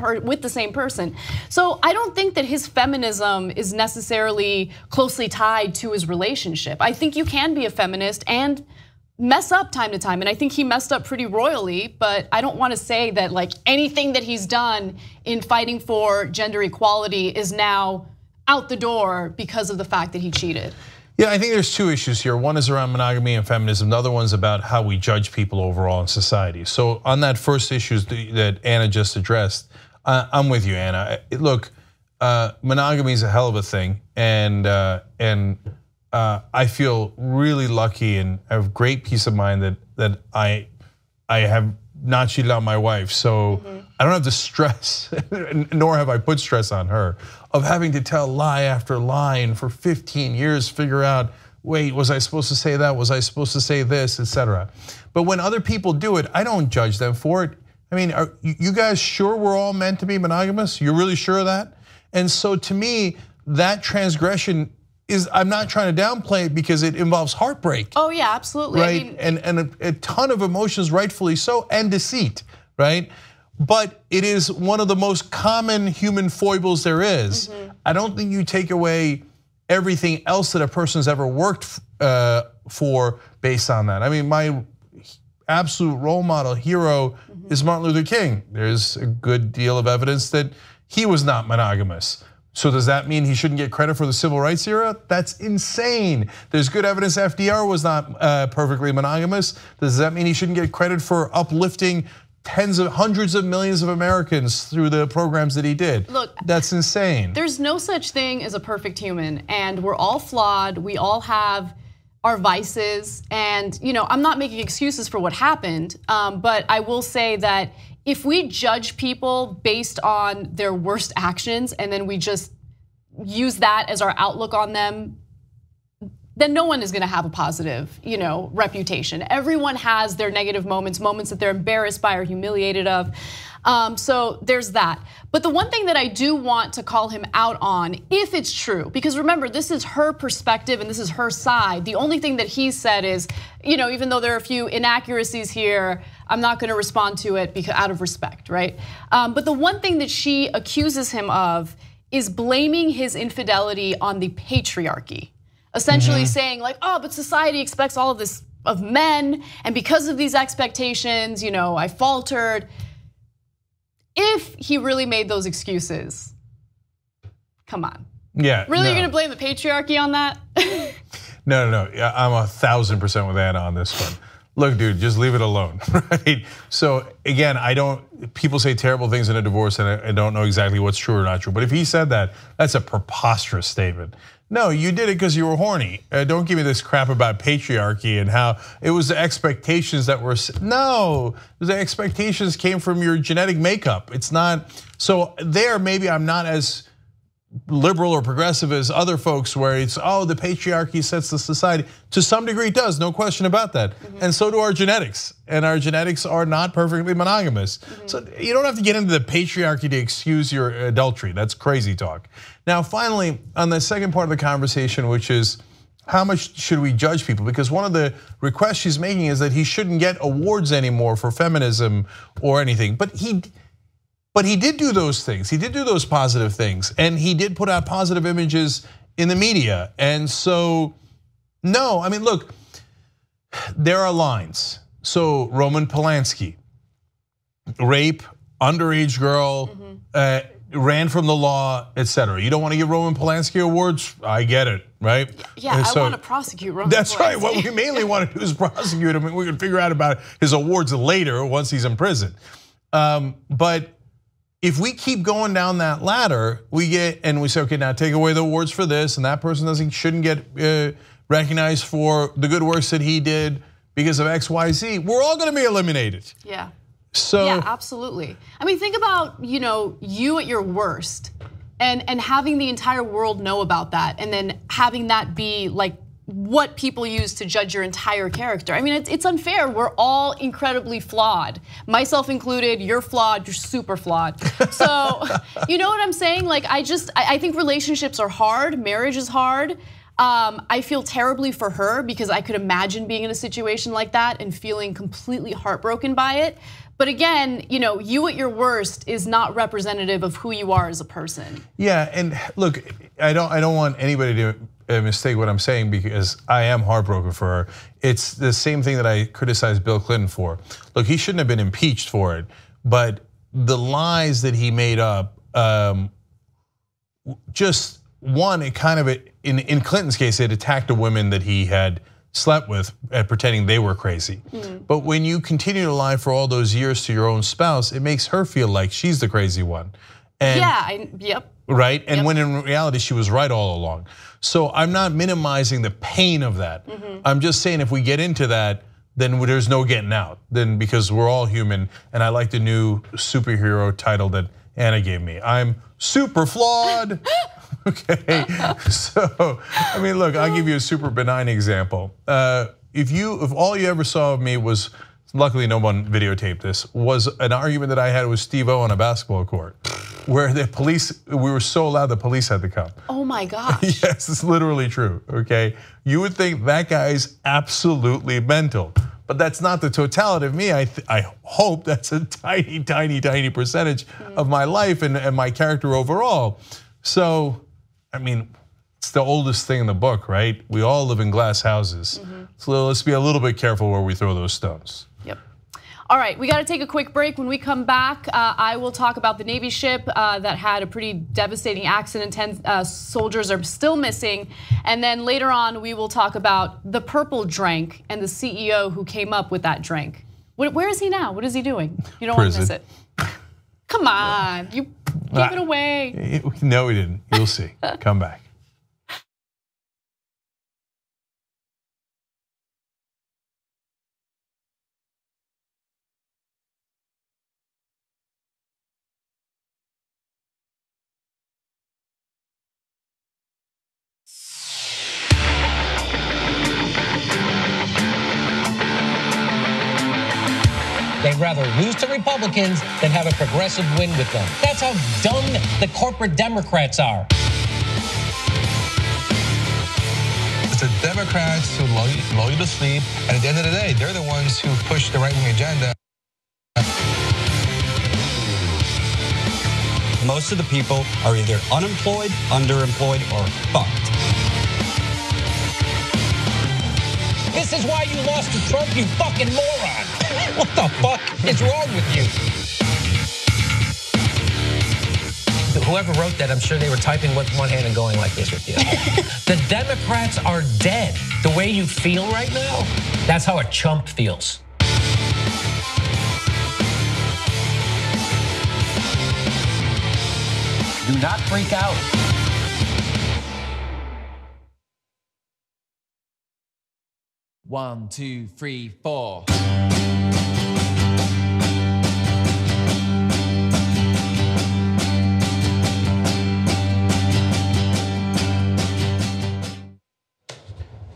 person? So I don't think that his feminism is necessarily closely tied to his relationship. I think you can be a feminist and mess up time to time, and I think he messed up pretty royally, but I don't want to say that like anything that he's done in fighting for gender equality is now out the door because of the fact that he cheated. Yeah, I think there's two issues here. One is around monogamy and feminism. The other one's about how we judge people overall in society. So on that first issue that Anna just addressed, I'm with you, Anna. Look, monogamy is a hell of a thing, and I feel really lucky and have great peace of mind that I have not cheated on my wife. So I don't have the stress, nor have I put stress on her, of having to tell lie after lie and for 15 years figure out, wait, was I supposed to say that? Was I supposed to say this, etc. But when other people do it, I don't judge them for it. I mean, are you guys sure we're all meant to be monogamous? You're really sure of that? And so to me, that transgression is, I'm not trying to downplay it because it involves heartbreak. Oh yeah, absolutely. Right, I mean, and a ton of emotions, rightfully so, and deceit, right? But it is one of the most common human foibles there is. I don't think you take away everything else that a person's ever worked for based on that. I mean, my absolute role model, hero, is Martin Luther King. There's a good deal of evidence that he was not monogamous. So does that mean he shouldn't get credit for the civil rights era? That's insane. There's good evidence FDR was not perfectly monogamous. Does that mean he shouldn't get credit for uplifting hundreds of millions of Americans through the programs that he did? Look, that's insane. There's no such thing as a perfect human, and we're all flawed. We all have our vices, and I'm not making excuses for what happened, but I will say that if we judge people based on their worst actions and then we just use that as our outlook on them, then no one is gonna have a positive, reputation. Everyone has their negative moments that they're embarrassed by or humiliated of. So there's that. But the one thing that I do want to call him out on, if it's true, because remember, this is her perspective and this is her side. The only thing that he said is, even though there are a few inaccuracies here, I'm not gonna respond to it because out of respect, right? But the one thing that she accuses him of is blaming his infidelity on the patriarchy. Essentially saying like, oh, but society expects all of this of men, and because of these expectations, I faltered. If he really made those excuses, come on. Yeah. Really, you're gonna blame the patriarchy on that? No. I'm 1000% with Anna on this one. Look, dude, just leave it alone, right? So again, people say terrible things in a divorce and I don't know exactly what's true or not true. But if he said that, that's a preposterous statement. No, you did it because you were horny. Don't give me this crap about patriarchy and how it was the expectations that were, no, the expectations came from your genetic makeup. It's not, so there maybe I'm not as liberal or progressive as other folks where it's, oh, the patriarchy sets the society. To some degree it does, no question about that. And so do our genetics. And our genetics are not perfectly monogamous. So you don't have to get into the patriarchy to excuse your adultery. That's crazy talk. Now, finally, on the second part of the conversation, which is how much should we judge people? Because one of the requests she's making is that he shouldn't get awards anymore for feminism or anything. But he did do those things. He did do those positive things. And he did put out positive images in the media. And so, no, I mean, look, there are lines. So Roman Polanski, rape, underage girl, ran from the law, etc. You don't want to give Roman Polanski awards? I get it, right? Yeah, I want to prosecute Roman Polanski. That's right, what we mainly want to do is prosecute him, and we can figure out about his awards later once he's in prison. But if we keep going down that ladder, we say, okay, now take away the awards for this, and that person shouldn't get recognized for the good works that he did because of X, Y, Z. We're all gonna be eliminated. Yeah. So yeah, absolutely. I mean, think about you at your worst, and having the entire world know about that, and then having that be like what people use to judge your entire character. I mean, it's unfair. We're all incredibly flawed, myself included. You're flawed. You're super flawed. So you know what I'm saying? Like, I think relationships are hard. Marriage is hard. I feel terribly for her because I could imagine being in a situation like that and feeling completely heartbroken by it. But again, you at your worst is not representative of who you are as a person. Yeah, and look, I don't want anybody to mistake what I'm saying because I am heartbroken for her. It's the same thing that I criticized Bill Clinton for. Look, he shouldn't have been impeached for it, but the lies that he made up, just one, it kind of, in Clinton's case, it attacked the women that he had slept with, pretending they were crazy. But when you continue to lie for all those years to your own spouse, it makes her feel like she's the crazy one. And, yep. Right, and when in reality she was right all along. So I'm not minimizing the pain of that. I'm just saying if we get into that, then there's no getting out. Then because we're all human, and I like the new superhero title that Anna gave me. I'm super flawed. Okay, so I mean, look, I'll give you a super benign example. If all you ever saw of me was luckily no one videotaped this, was an argument that I had with Steve-O on a basketball court, where the police, we were so loud the police had to come. Oh my gosh. Yes, it's literally true, okay? You would think that guy's absolutely mental, but that's not the totality of me. I hope that's a tiny, tiny, tiny percentage of my life and my character overall. So, I mean, it's the oldest thing in the book, right? We all live in glass houses. So let's be a little bit careful where we throw those stones. Yep. All right, we got to take a quick break. When we come back, I will talk about the Navy ship that had a pretty devastating accident. 10 soldiers are still missing. And then later on, we will talk about the purple drink and the CEO who came up with that drink. Where is he now? What is he doing? You don't want to miss it. Come on, you give it away. No, we didn't. You'll see. Come back. They'd rather lose to Republicans than have a progressive win with them. That's how dumb the corporate Democrats are. It's the Democrats who lull you to sleep, and at the end of the day, they're the ones who push the right-wing agenda. Most of the people are either unemployed, underemployed, or fucked. This is why you lost to Trump, you fucking moron. What the fuck is wrong with you? Whoever wrote that, I'm sure they were typing with one hand and going like this with you. The Democrats are dead. The way you feel right now, that's how a chump feels. Do not freak out. One, two, three, four.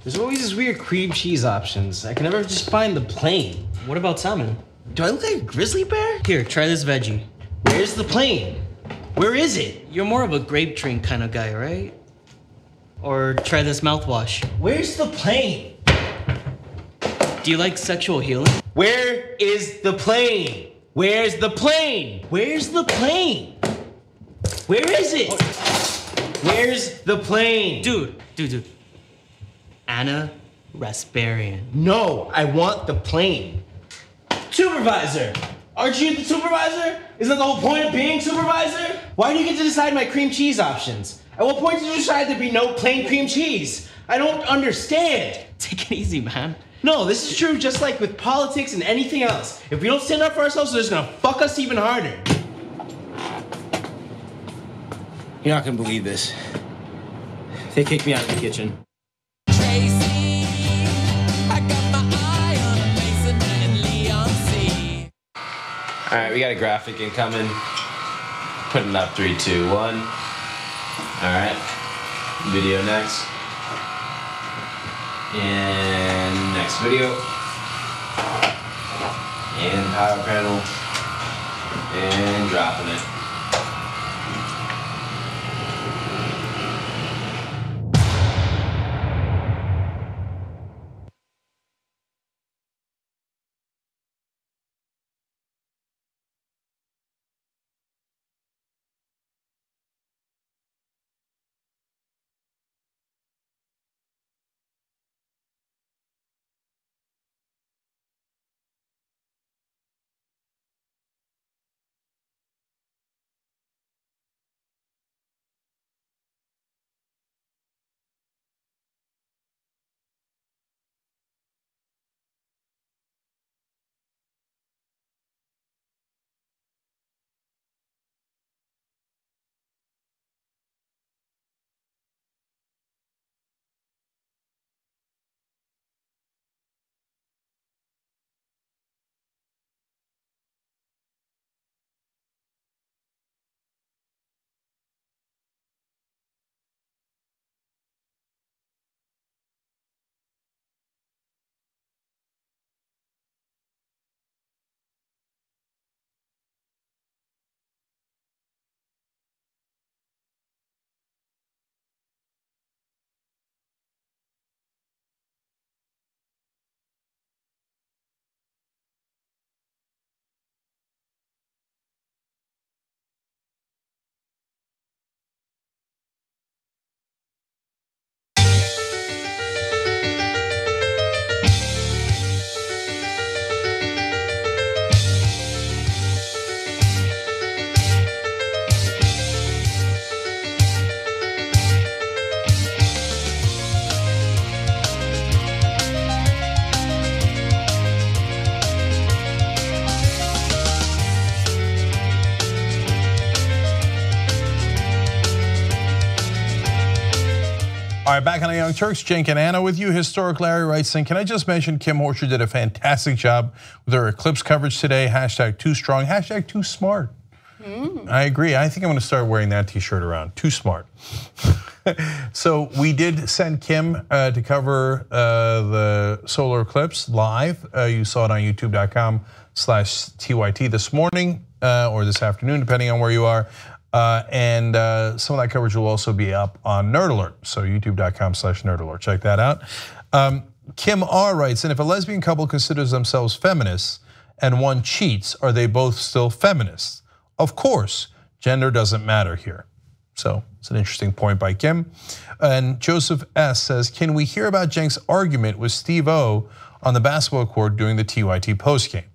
There's always these weird cream cheese options. I can never just find the plain. What about salmon? Do I look like a grizzly bear? Here, try this veggie. Where's the plain? Where is it? You're more of a grape drink kind of guy, right? Or try this mouthwash. Where's the plain? Do you like sexual healing? Where is the plane? Where's the plane? Where's the plane? Where is it? Where's the plane? Dude. Anna Rasparian. No, I want the plane. Supervisor! Aren't you the supervisor? Isn't that the whole point of being supervisor? Why do you get to decide my cream cheese options? At what point did you decide there'd be no plain cream cheese? I don't understand. Take it easy, man. No, this is true just like with politics and anything else. If we don't stand up for ourselves, they're just gonna fuck us even harder. You're not gonna believe this. They kicked me out of the kitchen. All right, we got a graphic incoming. Putting it up, 3, 2, 1. All right, video next. And next video. And power panel. And dropping it. All right, back on the Young Turks, Cenk and Anna with you. Historic Larry writes, saying, can I just mention Kim Horcher did a fantastic job with her eclipse coverage today. Hashtag too strong, hashtag too smart. I agree. I think I'm going to start wearing that t-shirt around. Too smart. So we did send Kim to cover the solar eclipse live. You saw it on youtube.com/TYT this morning or this afternoon, depending on where you are. And some of that coverage will also be up on Nerd Alert. So youtube.com/Nerd Alert. Check that out. Kim R writes, and if a lesbian couple considers themselves feminists and one cheats, are they both still feminists? Of course, gender doesn't matter here. So it's an interesting point by Kim. And Joseph S says, can we hear about Cenk's argument with Steve-O on the basketball court during the TYT postgame?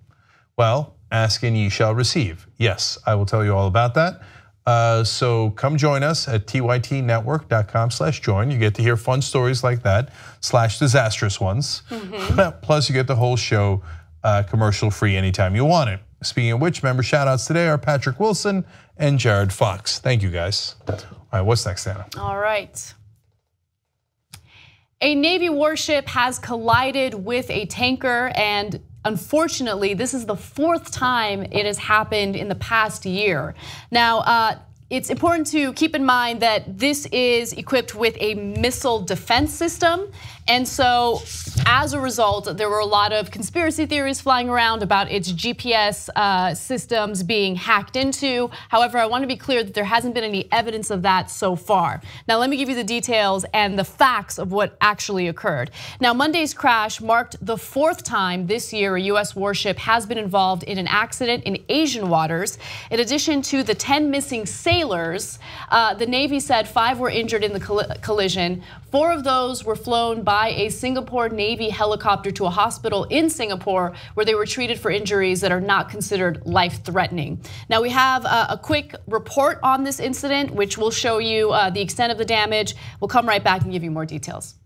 Well, ask and ye shall receive. Yes, I will tell you all about that. So come join us at tytnetwork.com/join. You get to hear fun stories like that, /disastrous ones. Plus you get the whole show commercial free anytime you want it. Speaking of which, member shout outs today are Patrick Wilson and Jared Fox. Thank you guys. All right, what's next, Anna? All right. A Navy warship has collided with a tanker, and unfortunately, this is the 4th time it has happened in the past year. Now, it's important to keep in mind that this is equipped with a missile defense system. And so as a result, there were a lot of conspiracy theories flying around about its GPS systems being hacked into. However, I want to be clear that there hasn't been any evidence of that so far. Now, let me give you the details and the facts of what actually occurred. Now, Monday's crash marked the 4th time this year a US warship has been involved in an accident in Asian waters. In addition to the 10 missing sailors, the Navy said 5 were injured in the collision. 4 of those were flown by a Singapore Navy helicopter to a hospital in Singapore where they were treated for injuries that are not considered life-threatening. Now we have a quick report on this incident, which will show you the extent of the damage. We'll come right back and give you more details.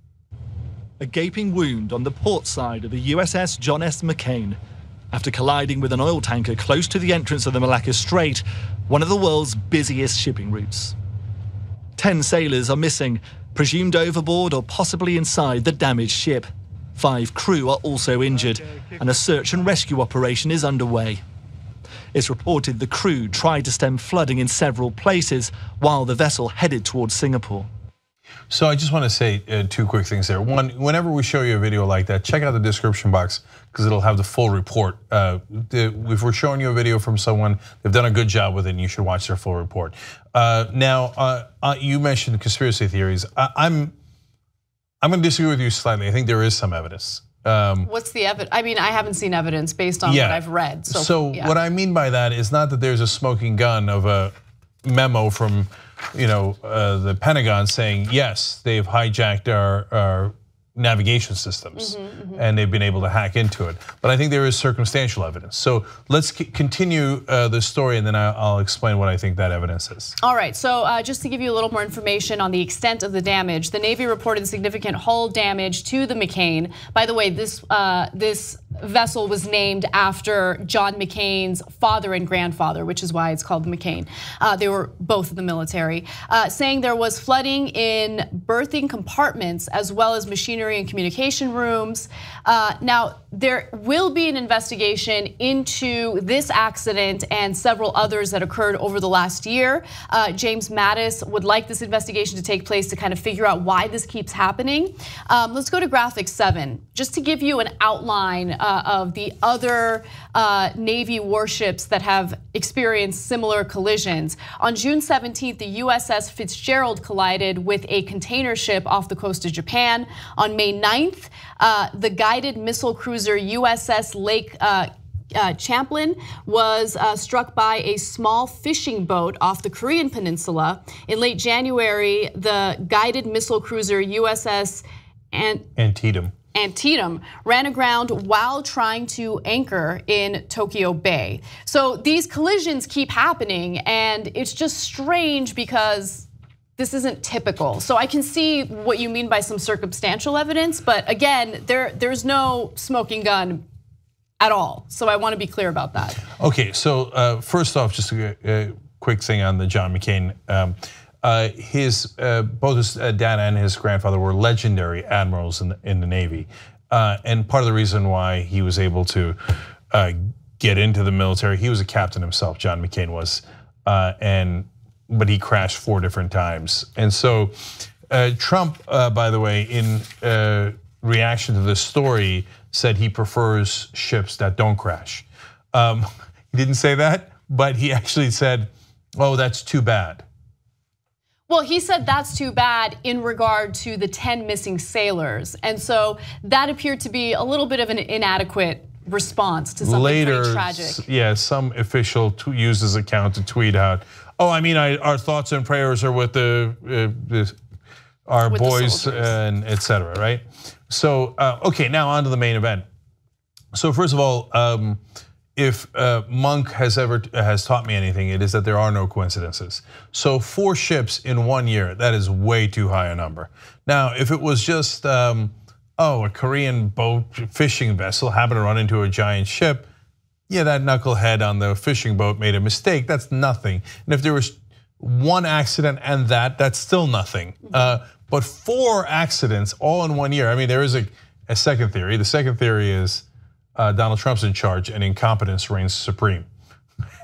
A gaping wound on the port side of the USS John S. McCain after colliding with an oil tanker close to the entrance of the Malacca Strait, one of the world's busiest shipping routes. 10 sailors are missing, presumed overboard or possibly inside the damaged ship. 5 crew are also injured, and a search and rescue operation is underway. It's reported the crew tried to stem flooding in several places while the vessel headed towards Singapore. So I just want to say 2 quick things there. One, whenever we show you a video like that, check out the description box because it'll have the full report. If we're showing you a video from someone, they've done a good job with it and you should watch their full report. Now, you mentioned conspiracy theories. I'm going to disagree with you slightly. I think there is some evidence. What's the evidence? I mean, I haven't seen evidence based on what I've read. So what I mean by that is not that there's a smoking gun of a memo from the Pentagon saying, yes, they've hijacked our navigation systems and they've been able to hack into it. But I think there is circumstantial evidence. So let's continue the story and then I'll explain what I think that evidence is. All right, so just to give you a little more information on the extent of the damage, the Navy reported significant hull damage to the McCain. By the way, this vessel was named after John McCain's father and grandfather, which is why it's called the McCain. They were both in the military, saying there was flooding in berthing compartments as well as machinery and communication rooms. Now, there will be an investigation into this accident and several others that occurred over the last year. James Mattis would like this investigation to take place to kind of figure out why this keeps happening. Let's go to graphic 7, just to give you an outline of the other Navy warships that have experienced similar collisions. On June 17th, the USS Fitzgerald collided with a container ship off the coast of Japan. On May 9th, the guided missile cruiser USS Lake Champlain was struck by a small fishing boat off the Korean peninsula. In late January, the guided missile cruiser USS Antietam ran aground while trying to anchor in Tokyo Bay. So these collisions keep happening, and it's just strange because this isn't typical. So I can see what you mean by some circumstantial evidence, but again, there's no smoking gun at all. So I want to be clear about that. Okay, so first off, just a quick thing on the John McCain. both his dad and his grandfather were legendary admirals in the Navy, and part of the reason why he was able to get into the military, he was a captain himself. John McCain was, but he crashed 4 different times, and so Trump, by the way, in reaction to this story, said he prefers ships that don't crash. He didn't say that, but he actually said, "Oh, that's too bad." Well, he said that's too bad in regard to the 10 missing sailors. And so that appeared to be a little bit of an inadequate response to something pretty tragic. Yeah, some official used his account to tweet out, "Oh, I mean, our thoughts and prayers are with our boys and etc." Right? So, okay, now on to the main event. So first of all, if Monk has taught me anything, it is that there are no coincidences. So 4 ships in 1 year, that is way too high a number. Now, if it was just, a Korean boat fishing vessel happened to run into a giant ship, yeah, that knucklehead on the fishing boat made a mistake, that's nothing. And if there was 1 accident and that's still nothing. But 4 accidents all in 1 year, I mean, there is a second theory. The second theory is, Donald Trump's in charge and incompetence reigns supreme.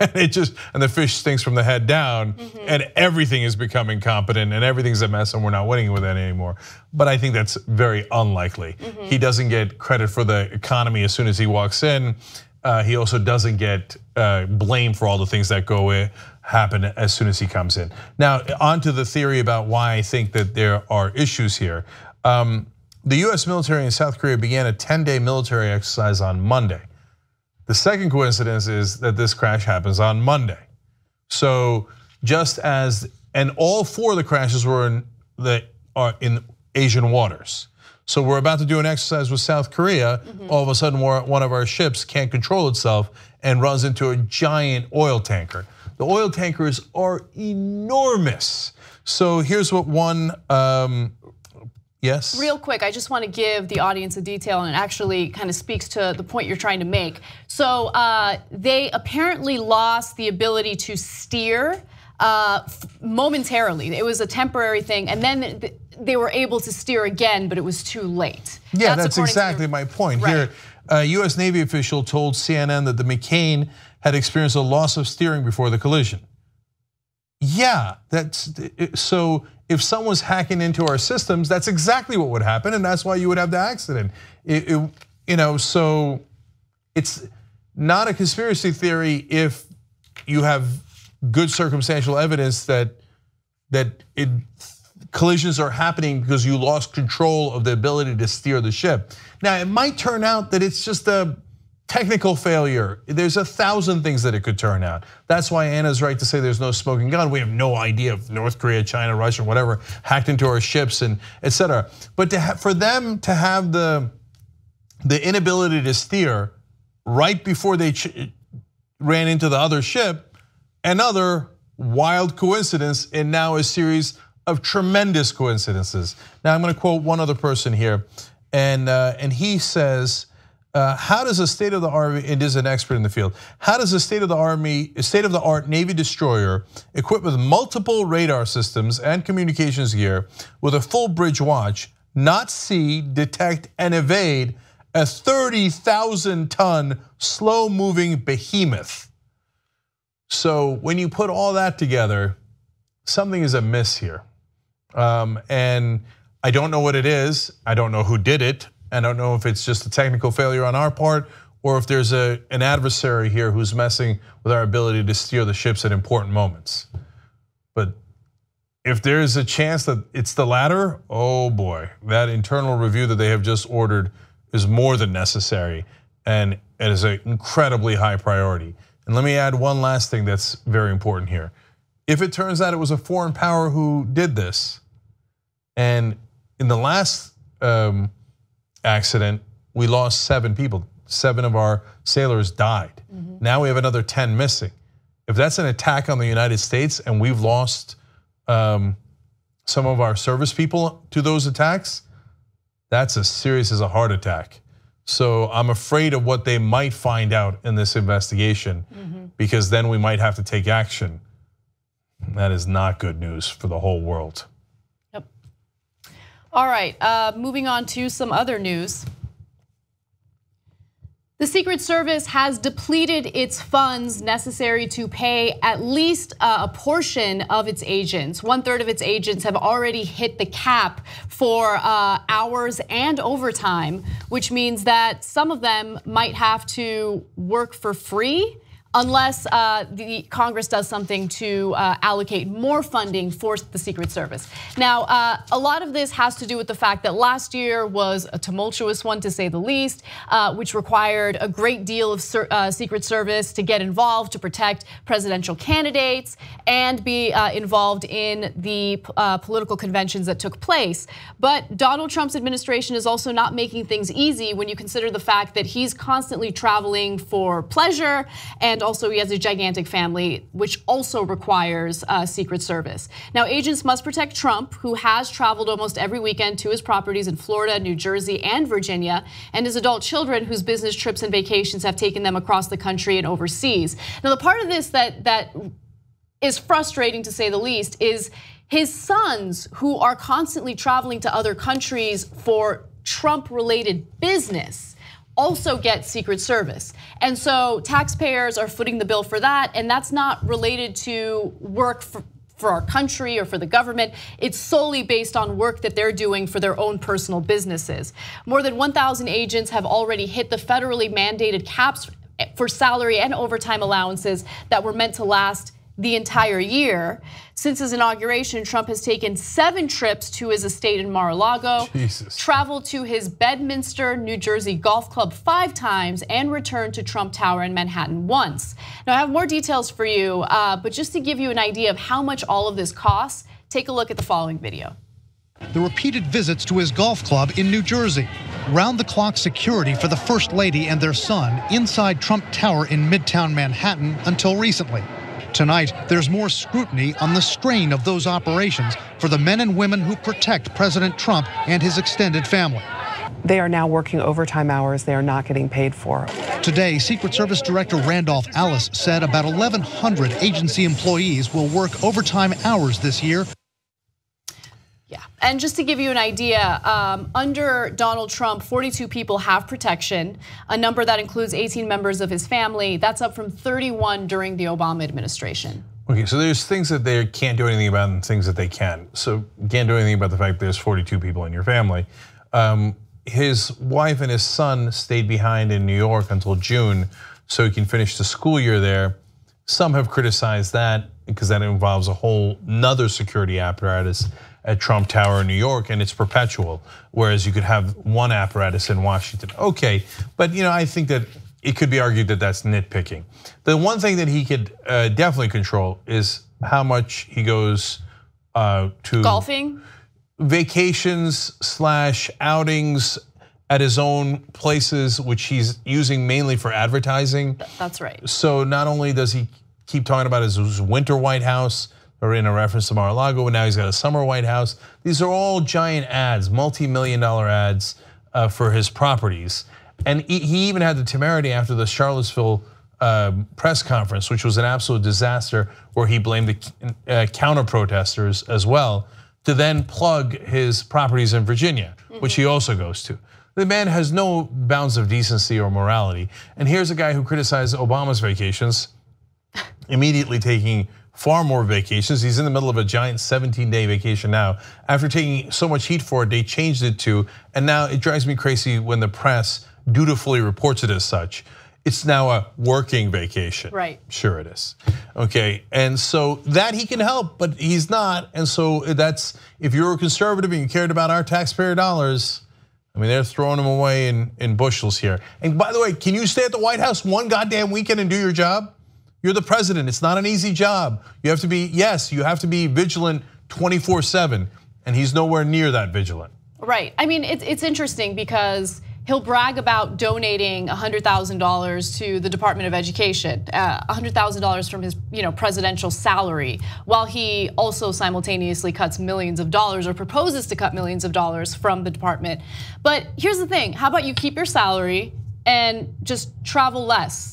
And the fish stinks from the head down, and everything has become incompetent and everything's a mess and we're not winning with it anymore. But I think that's very unlikely. He doesn't get credit for the economy as soon as he walks in. He also doesn't get blamed for all the things that happen as soon as he comes in. Now, on to the theory about why I think that there are issues here. The US military in South Korea began a 10-day military exercise on Monday. The second coincidence is that this crash happens on Monday. So and all 4 of the crashes were in Asian waters. So we're about to do an exercise with South Korea. All of a sudden, one of our ships can't control itself and runs into a giant oil tanker. The oil tankers are enormous. So here's what one. Yes. Real quick, I just want to give the audience a detail, and it actually kind of speaks to the point you're trying to make. So they apparently lost the ability to steer momentarily. It was a temporary thing, and then they were able to steer again, but it was too late. Yeah, that's exactly my point. Right. Here, a US Navy official told CNN that the McCain had experienced a loss of steering before the collision. Yeah, so if someone's hacking into our systems, that's exactly what would happen, and that's why you would have the accident. So it's not a conspiracy theory if you have good circumstantial evidence that collisions are happening because you lost control of the ability to steer the ship. Now, it might turn out that it's just a technical failure. There's 1,000 things that it could turn out. That's why Anna's right to say there's no smoking gun. We have no idea if North Korea, China, Russia, whatever, hacked into our ships and etc. But for them to have the inability to steer right before they ran into the other ship, another wild coincidence, and now a series of tremendous coincidences. Now I'm going to quote one other person here, and he says, how does a state-of-the-art, it is an expert in the field, how does a state-of-the-art Navy destroyer equipped with multiple radar systems and communications gear with a full bridge watch not see, detect, and evade a 30,000-ton slow-moving behemoth? So when you put all that together, something is amiss here. And I don't know what it is, I don't know who did it, I don't know if it's just a technical failure on our part or if there's an adversary here who's messing with our ability to steer the ships at important moments. But if there's a chance that it's the latter, oh boy, that internal review that they have just ordered is more than necessary, and it is an incredibly high priority. And let me add one last thing that's very important here. If it turns out it was a foreign power who did this, and in the last accident, we lost 7 people. 7 of our sailors died. Now we have another 10 missing. If that's an attack on the United States and we've lost some of our service people to those attacks, that's as serious as a heart attack. So I'm afraid of what they might find out in this investigation, because then we might have to take action. That is not good news for the whole world. Yep. All right, moving on to some other news. The Secret Service has depleted its funds necessary to pay at least a portion of its agents. 1/3 of its agents have already hit the cap for hours and overtime, which means that some of them might have to work for free unless the Congress does something to allocate more funding for the Secret Service. Now, a lot of this has to do with the fact that last year was a tumultuous one, to say the least, which required a great deal of Secret Service to get involved to protect presidential candidates and be involved in the political conventions that took place. But Donald Trump's administration is also not making things easy when you consider the fact that he's constantly traveling for pleasure, and also he has a gigantic family, which also requires Secret Service. Now, agents must protect Trump, who has traveled almost every weekend to his properties in Florida, New Jersey, and Virginia, and his adult children whose business trips and vacations have taken them across the country and overseas. Now, the part of this that is frustrating, to say the least, is his sons, who are constantly traveling to other countries for Trump-related business, also get Secret Service. And so taxpayers are footing the bill for that, and that's not related to work for our country or for the government. It's solely based on work that they're doing for their own personal businesses. More than 1,000 agents have already hit the federally mandated caps for salary and overtime allowances that were meant to last the entire year. Since his inauguration, Trump has taken 7 trips to his estate in Mar-a-Lago, traveled to his Bedminster, New Jersey golf club 5 times, and returned to Trump Tower in Manhattan once. Now, I have more details for you, but just to give you an idea of how much all of this costs, take a look at the following video. The repeated visits to his golf club in New Jersey, round-the-clock security for the First Lady and their son inside Trump Tower in Midtown Manhattan until recently. Tonight, there's more scrutiny on the strain of those operations for the men and women who protect President Trump and his extended family. They are now working overtime hours they are not getting paid for. Today, Secret Service Director Randolph Alice said about 1,100 agency employees will work overtime hours this year. Yeah, and just to give you an idea, under Donald Trump, 42 people have protection, a number that includes 18 members of his family. That's up from 31 during the Obama administration. Okay, so there's things that they can't do anything about and things that they can. So you can't do anything about the fact there's 42 people in your family. His wife and his son stayed behind in New York until June so he can finish the school year there. Some have criticized that because that involves a whole nother security apparatus at Trump Tower in New York, and it's perpetual, whereas you could have one apparatus in Washington. Okay, but I think that it could be argued that that's nitpicking. The one thing that he could definitely control is how much he goes to golfing, vacations / outings at his own places, which he's using mainly for advertising. That's right. So not only does he keep talking about his winter White House, or in a reference to Mar-a-Lago, and now he's got a summer White House. These are all giant ads, multi-million-dollar ads for his properties. And he even had the temerity after the Charlottesville press conference, which was an absolute disaster, where he blamed the counter-protesters as well, to then plug his properties in Virginia, which he also goes to. The man has no bounds of decency or morality. And here's a guy who criticized Obama's vacations, immediately taking far more vacations. He's in the middle of a giant 17-day vacation now. After taking so much heat for it, they changed it to, and now it drives me crazy when the press dutifully reports it as such. It's now a working vacation. Right. Sure it is. Okay, and so that he can help, but he's not. And so that's, if you're a conservative and you cared about our taxpayer dollars, I mean, they're throwing them away in bushels here. And by the way, can you stay at the White House one goddamn weekend and do your job? You're the president, it's not an easy job. You have to be, yes, you have to be vigilant 24/7, and he's nowhere near that vigilant. Right, I mean, it's interesting because he'll brag about donating $100,000 to the Department of Education, $100,000 from his presidential salary, while he also simultaneously cuts millions of dollars or proposes to cut millions of dollars from the department. But here's the thing, how about you keep your salary and just travel less?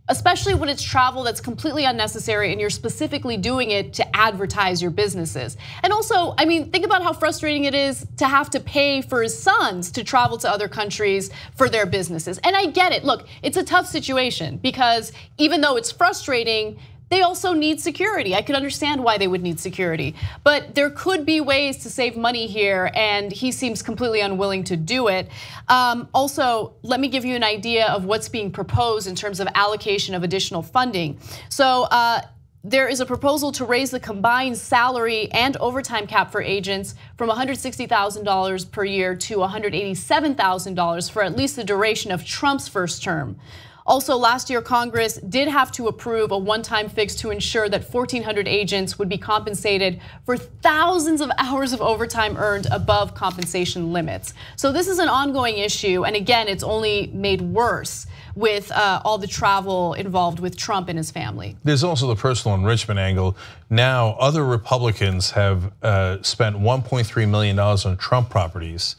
especially when it's travel that's completely unnecessary and you're specifically doing it to advertise your businesses. And also, I mean, think about how frustrating it is to have to pay for his sons to travel to other countries for their businesses. And I get it. Look, it's a tough situation because even though it's frustrating, they also need security. I could understand why they would need security, but there could be ways to save money here, and he seems completely unwilling to do it. Also, let me give you an idea of what's being proposed in terms of allocation of additional funding. So there is a proposal to raise the combined salary and overtime cap for agents from $160,000 per year to $187,000 for at least the duration of Trump's first term. Also, last year, Congress did have to approve a one-time fix to ensure that 1,400 agents would be compensated for thousands of hours of overtime earned above compensation limits. So this is an ongoing issue, and again, it's only made worse with all the travel involved with Trump and his family. There's also the personal enrichment angle. Now, other Republicans have spent $1.3 million on Trump properties.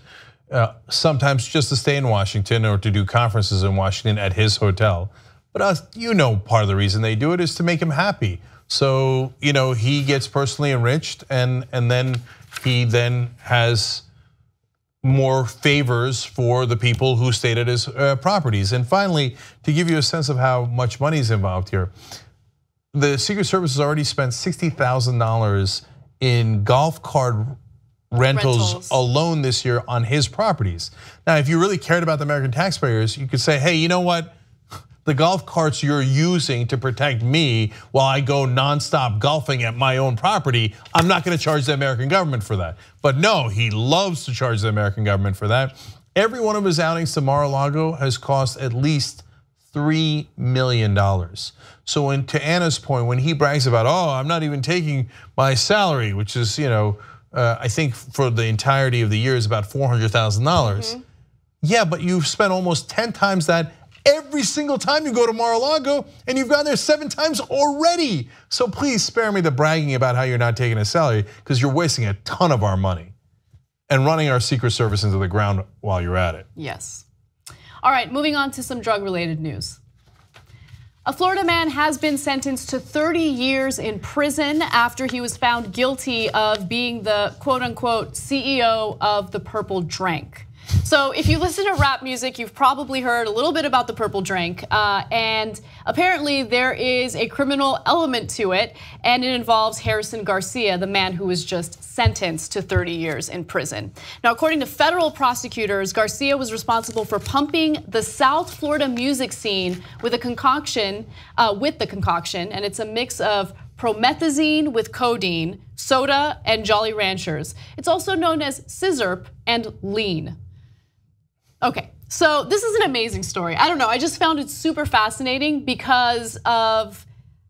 Sometimes just to stay in Washington or to do conferences in Washington at his hotel. But you know, part of the reason they do it is to make him happy. So, you know, he gets personally enriched and then he then has more favors for the people who stayed at his properties. And finally, to give you a sense of how much money is involved here, the Secret Service has already spent $60,000 in golf cart rentals alone this year on his properties. Now, if you really cared about the American taxpayers, you could say, hey, you know what? The golf carts you're using to protect me while I go nonstop golfing at my own property, I'm not gonna charge the American government for that. But no, he loves to charge the American government for that. Every one of his outings to Mar-a-Lago has cost at least $3 million. So to Anna's point, when he brags about, oh, I'm not even taking my salary, which is, you know, I think for the entirety of the year is about $400,000. Yeah, but you've spent almost 10 times that every single time you go to Mar-a-Lago, and you've gone there 7 times already. So please spare me the bragging about how you're not taking a salary, because you're wasting a ton of our money and running our Secret Service into the ground while you're at it. Yes. All right, moving on to some drug-related news. A Florida man has been sentenced to 30 years in prison after he was found guilty of being the quote-unquote CEO of the Purple Drank. So if you listen to rap music, you've probably heard a little bit about the Purple Drank, and apparently there is a criminal element to it, and it involves Harrison Garcia, the man who was just sentenced to 30 years in prison. Now, according to federal prosecutors, Garcia was responsible for pumping the South Florida music scene with a concoction, and it's a mix of promethazine with codeine, soda, and Jolly Ranchers. It's also known as scissorp and lean. Okay, so this is an amazing story. I don't know, I just found it super fascinating because of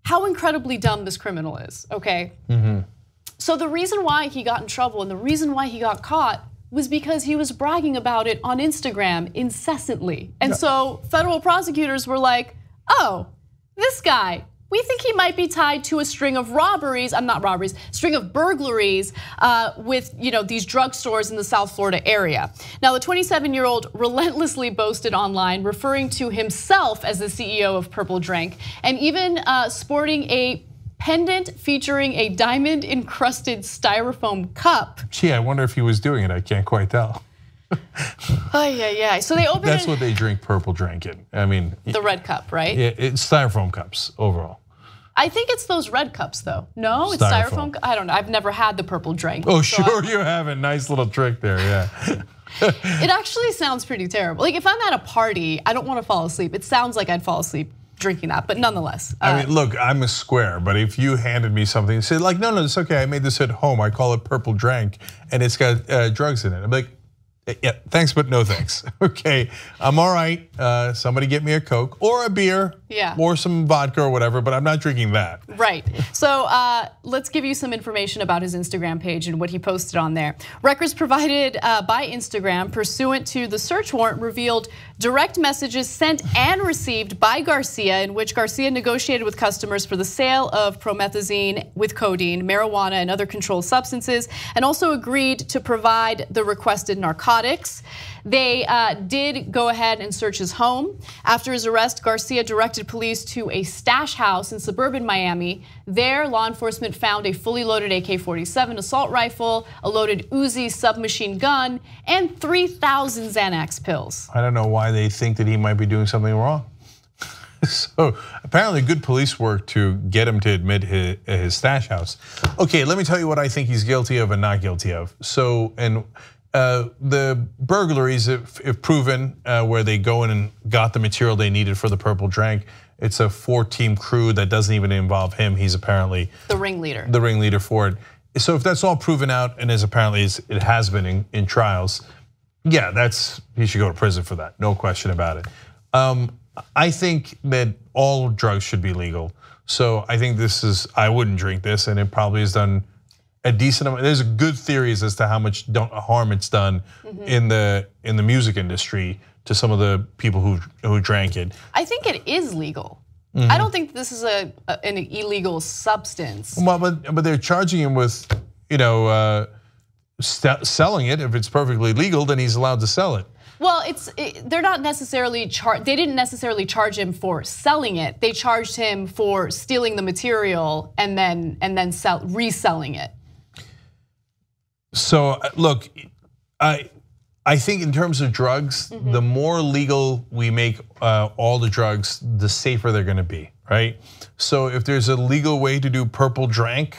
how incredibly dumb this criminal is, okay? So the reason why he got in trouble and the reason why he got caught was because he was bragging about it on Instagram incessantly. And so federal prosecutors were like, oh, this guy, we think he might be tied to a string of robberies, string of burglaries with these drugstores in the South Florida area. Now, the 27-year-old relentlessly boasted online, referring to himself as the CEO of Purple Drank, and even sporting a pendant featuring a diamond-encrusted styrofoam cup. Gee, I wonder if he was doing it. I can't quite tell. So they opened. That's what they drink Purple Drank in. I mean, the red cup, right? Yeah, it's styrofoam cups overall. I think it's those red cups though. No, it's styrofoam. I don't know. I've never had the Purple Drank. Oh, so sure you haven't. Nice little trick there, yeah. It actually sounds pretty terrible. Like if I'm at a party, I don't want to fall asleep. It sounds like I'd fall asleep drinking that, but nonetheless. I mean, look, I'm a square, but if you handed me something and said like, no, it's okay, I made this at home, I call it Purple Drank, and it's got drugs in it. I'm like, yeah, thanks, but no thanks. Okay, I'm all right. Somebody get me a Coke or a beer, or some vodka or whatever, but I'm not drinking that. Right, so let's give you some information about his Instagram page and what he posted on there. Records provided by Instagram pursuant to the search warrant revealed direct messages sent and received by Garcia in which Garcia negotiated with customers for the sale of promethazine with codeine, marijuana, and other controlled substances, and also agreed to provide the requested narcotics. narcotics. They did go ahead and search his home. After his arrest, Garcia directed police to a stash house in suburban Miami. There, law enforcement found a fully loaded AK-47 assault rifle, a loaded Uzi submachine gun, and 3,000 Xanax pills. I don't know why they think that he might be doing something wrong. So apparently good police work to get him to admit his stash house. Okay, let me tell you what I think he's guilty of and not guilty of. So, the burglaries, if proven, where they go in and got the material they needed for the purple drink, it's a 4-team crew that doesn't even involve him. He's apparently the ringleader. The ringleader for it. So if that's all proven out and it has been in trials, yeah, he should go to prison for that. No question about it. I think that all drugs should be legal. So I think I wouldn't drink this, and it probably has done a decent amount. There's good theories as to how much harm it's done in the music industry to some of the people who drank it. I think it is legal. I don't think this is an illegal substance. Well, but they're charging him with, selling it. If it's perfectly legal, then he's allowed to sell it. Well, they're not necessarily they didn't necessarily charge him for selling it. They charged him for stealing the material and then reselling it. So look, I think in terms of drugs, the more legal we make all the drugs, the safer they're going to be, right? So if there's a legal way to do purple drank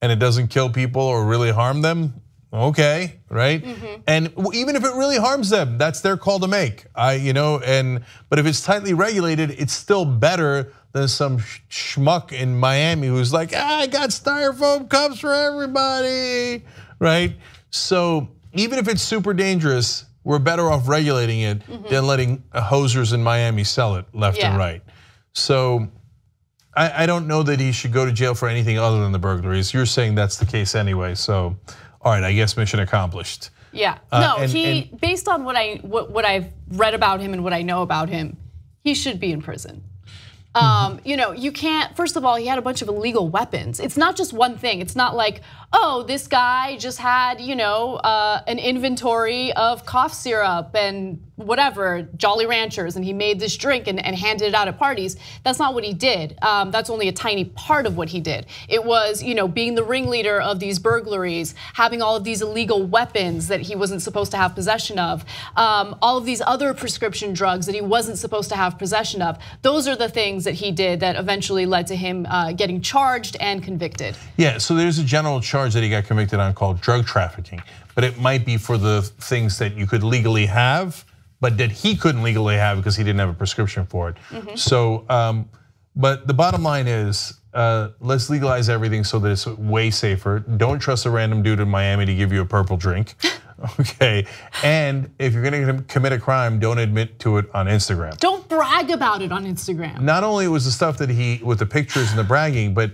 and it doesn't kill people or really harm them, okay, right? And even if it really harms them, that's their call to make. But if it's tightly regulated, it's still better than some schmuck in Miami who's like, I got styrofoam cups for everybody, right? So even if it's super dangerous, we're better off regulating it than letting hosers in Miami sell it left and right. So I don't know that he should go to jail for anything other than the burglaries. You're saying that's the case anyway, so. All right, I guess mission accomplished. Yeah, no, based on what I've read about him and what I know about him, he should be in prison. You can't, first of all, he had a bunch of illegal weapons. It's not just one thing. It's not like, oh, this guy just had, an inventory of cough syrup and whatever, Jolly Ranchers, and he made this drink and handed it out at parties. That's not what he did. That's only a tiny part of what he did. It was, being the ringleader of these burglaries, having all of these illegal weapons that he wasn't supposed to have possession of, all of these other prescription drugs that he wasn't supposed to have possession of. Those are the things that he did that eventually led to him getting charged and convicted. Yeah, so there's a general charge that he got convicted on called drug trafficking, but it might be for the things that you could legally have, but that he couldn't legally have because he didn't have a prescription for it. So, but the bottom line is, let's legalize everything so that it's way safer. Don't trust a random dude in Miami to give you a purple drink, okay? And if you're gonna commit a crime, don't admit to it on Instagram. Don't brag about it on Instagram. Not only was the stuff that with the pictures and the bragging, but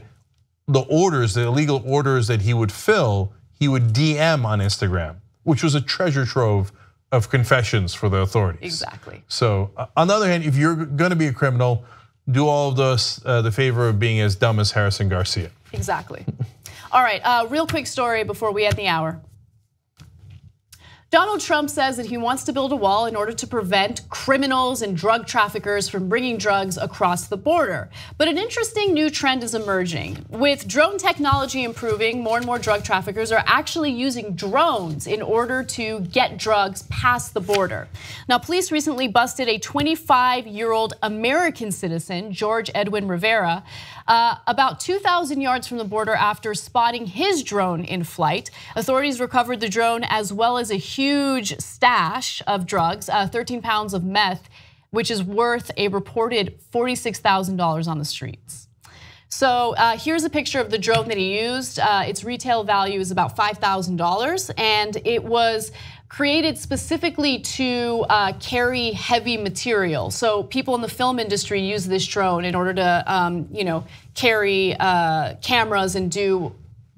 the illegal orders that he would fill, he would DM on Instagram, which was a treasure trove of confessions for the authorities. Exactly. So on the other hand, if you're gonna be a criminal, do all of this the favor of being as dumb as Harrison Garcia. Exactly. All right, real quick story before we end the hour. Donald Trump says that he wants to build a wall in order to prevent criminals and drug traffickers from bringing drugs across the border. But an interesting new trend is emerging. With drone technology improving, more and more drug traffickers are actually using drones in order to get drugs past the border. Now, police recently busted a 25-year-old American citizen, George Edwin Rivera, about 2,000 yards from the border after spotting his drone in flight. Authorities recovered the drone as well as a huge stash of drugs, 13 pounds of meth, which is worth a reported $46,000 on the streets. So here's a picture of the drone that he used. Its retail value is about $5,000, and it was created specifically to carry heavy material. So people in the film industry use this drone in order to, carry cameras and do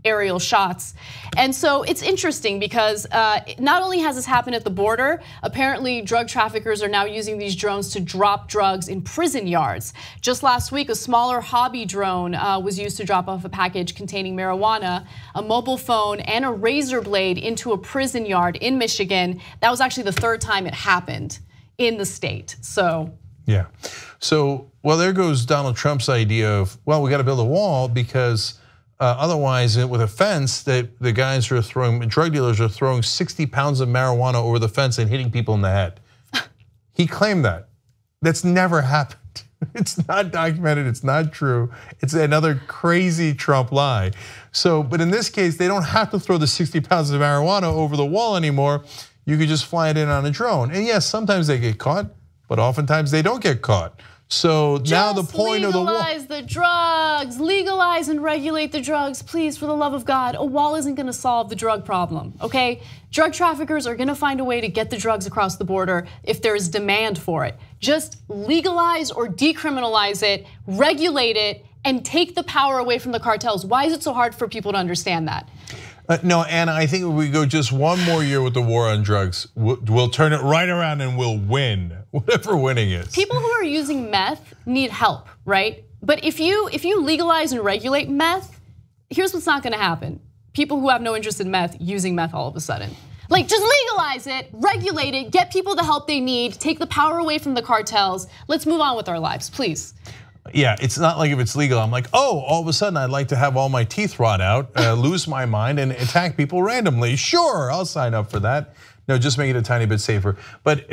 aerial shots. And so it's interesting because not only has this happened at the border, apparently drug traffickers are now using these drones to drop drugs in prison yards. Just last week, a smaller hobby drone was used to drop off a package containing marijuana, a mobile phone, and a razor blade into a prison yard in Michigan. That was actually the third time it happened in the state. So yeah. So, well, there goes Donald Trump's idea of, well, we got to build a wall because otherwise, with a fence, that the guys who are throwing, drug dealers are throwing 60 pounds of marijuana over the fence and hitting people in the head. He claimed that. That's never happened. It's not documented, it's not true. It's another crazy Trump lie. So, but in this case, they don't have to throw the 60 pounds of marijuana over the wall anymore. You could just fly it in on a drone. And yes, sometimes they get caught, but oftentimes they don't get caught. So now the point of the wall. Legalize the drugs, legalize and regulate the drugs, please, for the love of God. A wall isn't gonna solve the drug problem, okay? Drug traffickers are gonna find a way to get the drugs across the border if there's demand for it. Just legalize or decriminalize it, regulate it, and take the power away from the cartels. Why is it so hard for people to understand that? No, Anna, I think if we go just one more year with the war on drugs, we'll turn it right around and we'll win, whatever winning is. People who are using meth need help, right? But if you legalize and regulate meth, here's what's not gonna happen. People who have no interest in meth using meth all of a sudden. Like, just legalize it, regulate it, get people the help they need, take the power away from the cartels. Let's move on with our lives, please. Yeah, it's not like if it's legal, I'm like, oh, all of a sudden I'd like to have all my teeth rot out, lose my mind and attack people randomly. Sure, I'll sign up for that. No, just make it a tiny bit safer. But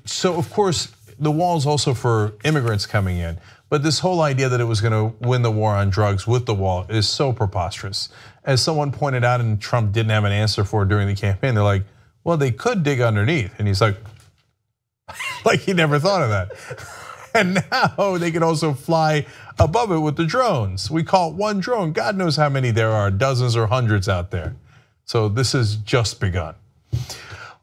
so of course, the wall is also for immigrants coming in. But this whole idea that it was gonna win the war on drugs with the wall is so preposterous. As someone pointed out and Trump didn't have an answer for during the campaign, they're like, well, they could dig underneath. And he's like he never thought of that. And now they can also fly above it with the drones. We call it one drone. God knows how many there are, dozens or hundreds out there. So this has just begun.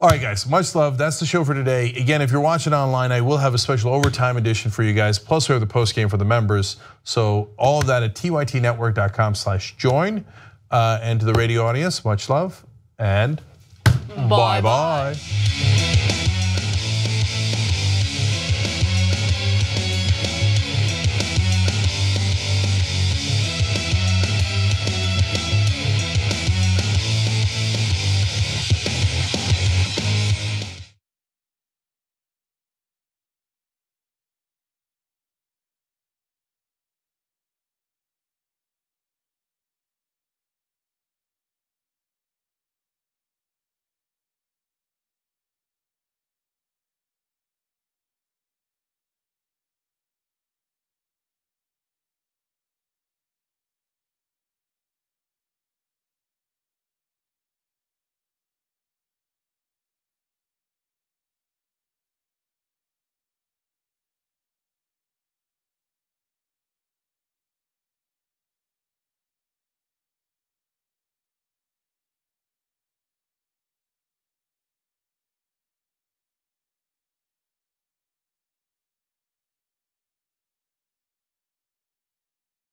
All right, guys, much love. That's the show for today. Again, if you're watching online, I will have a special overtime edition for you guys. Plus, we have the post game for the members. So all of that at tytnetwork.com/join. And to the radio audience, much love and bye-bye.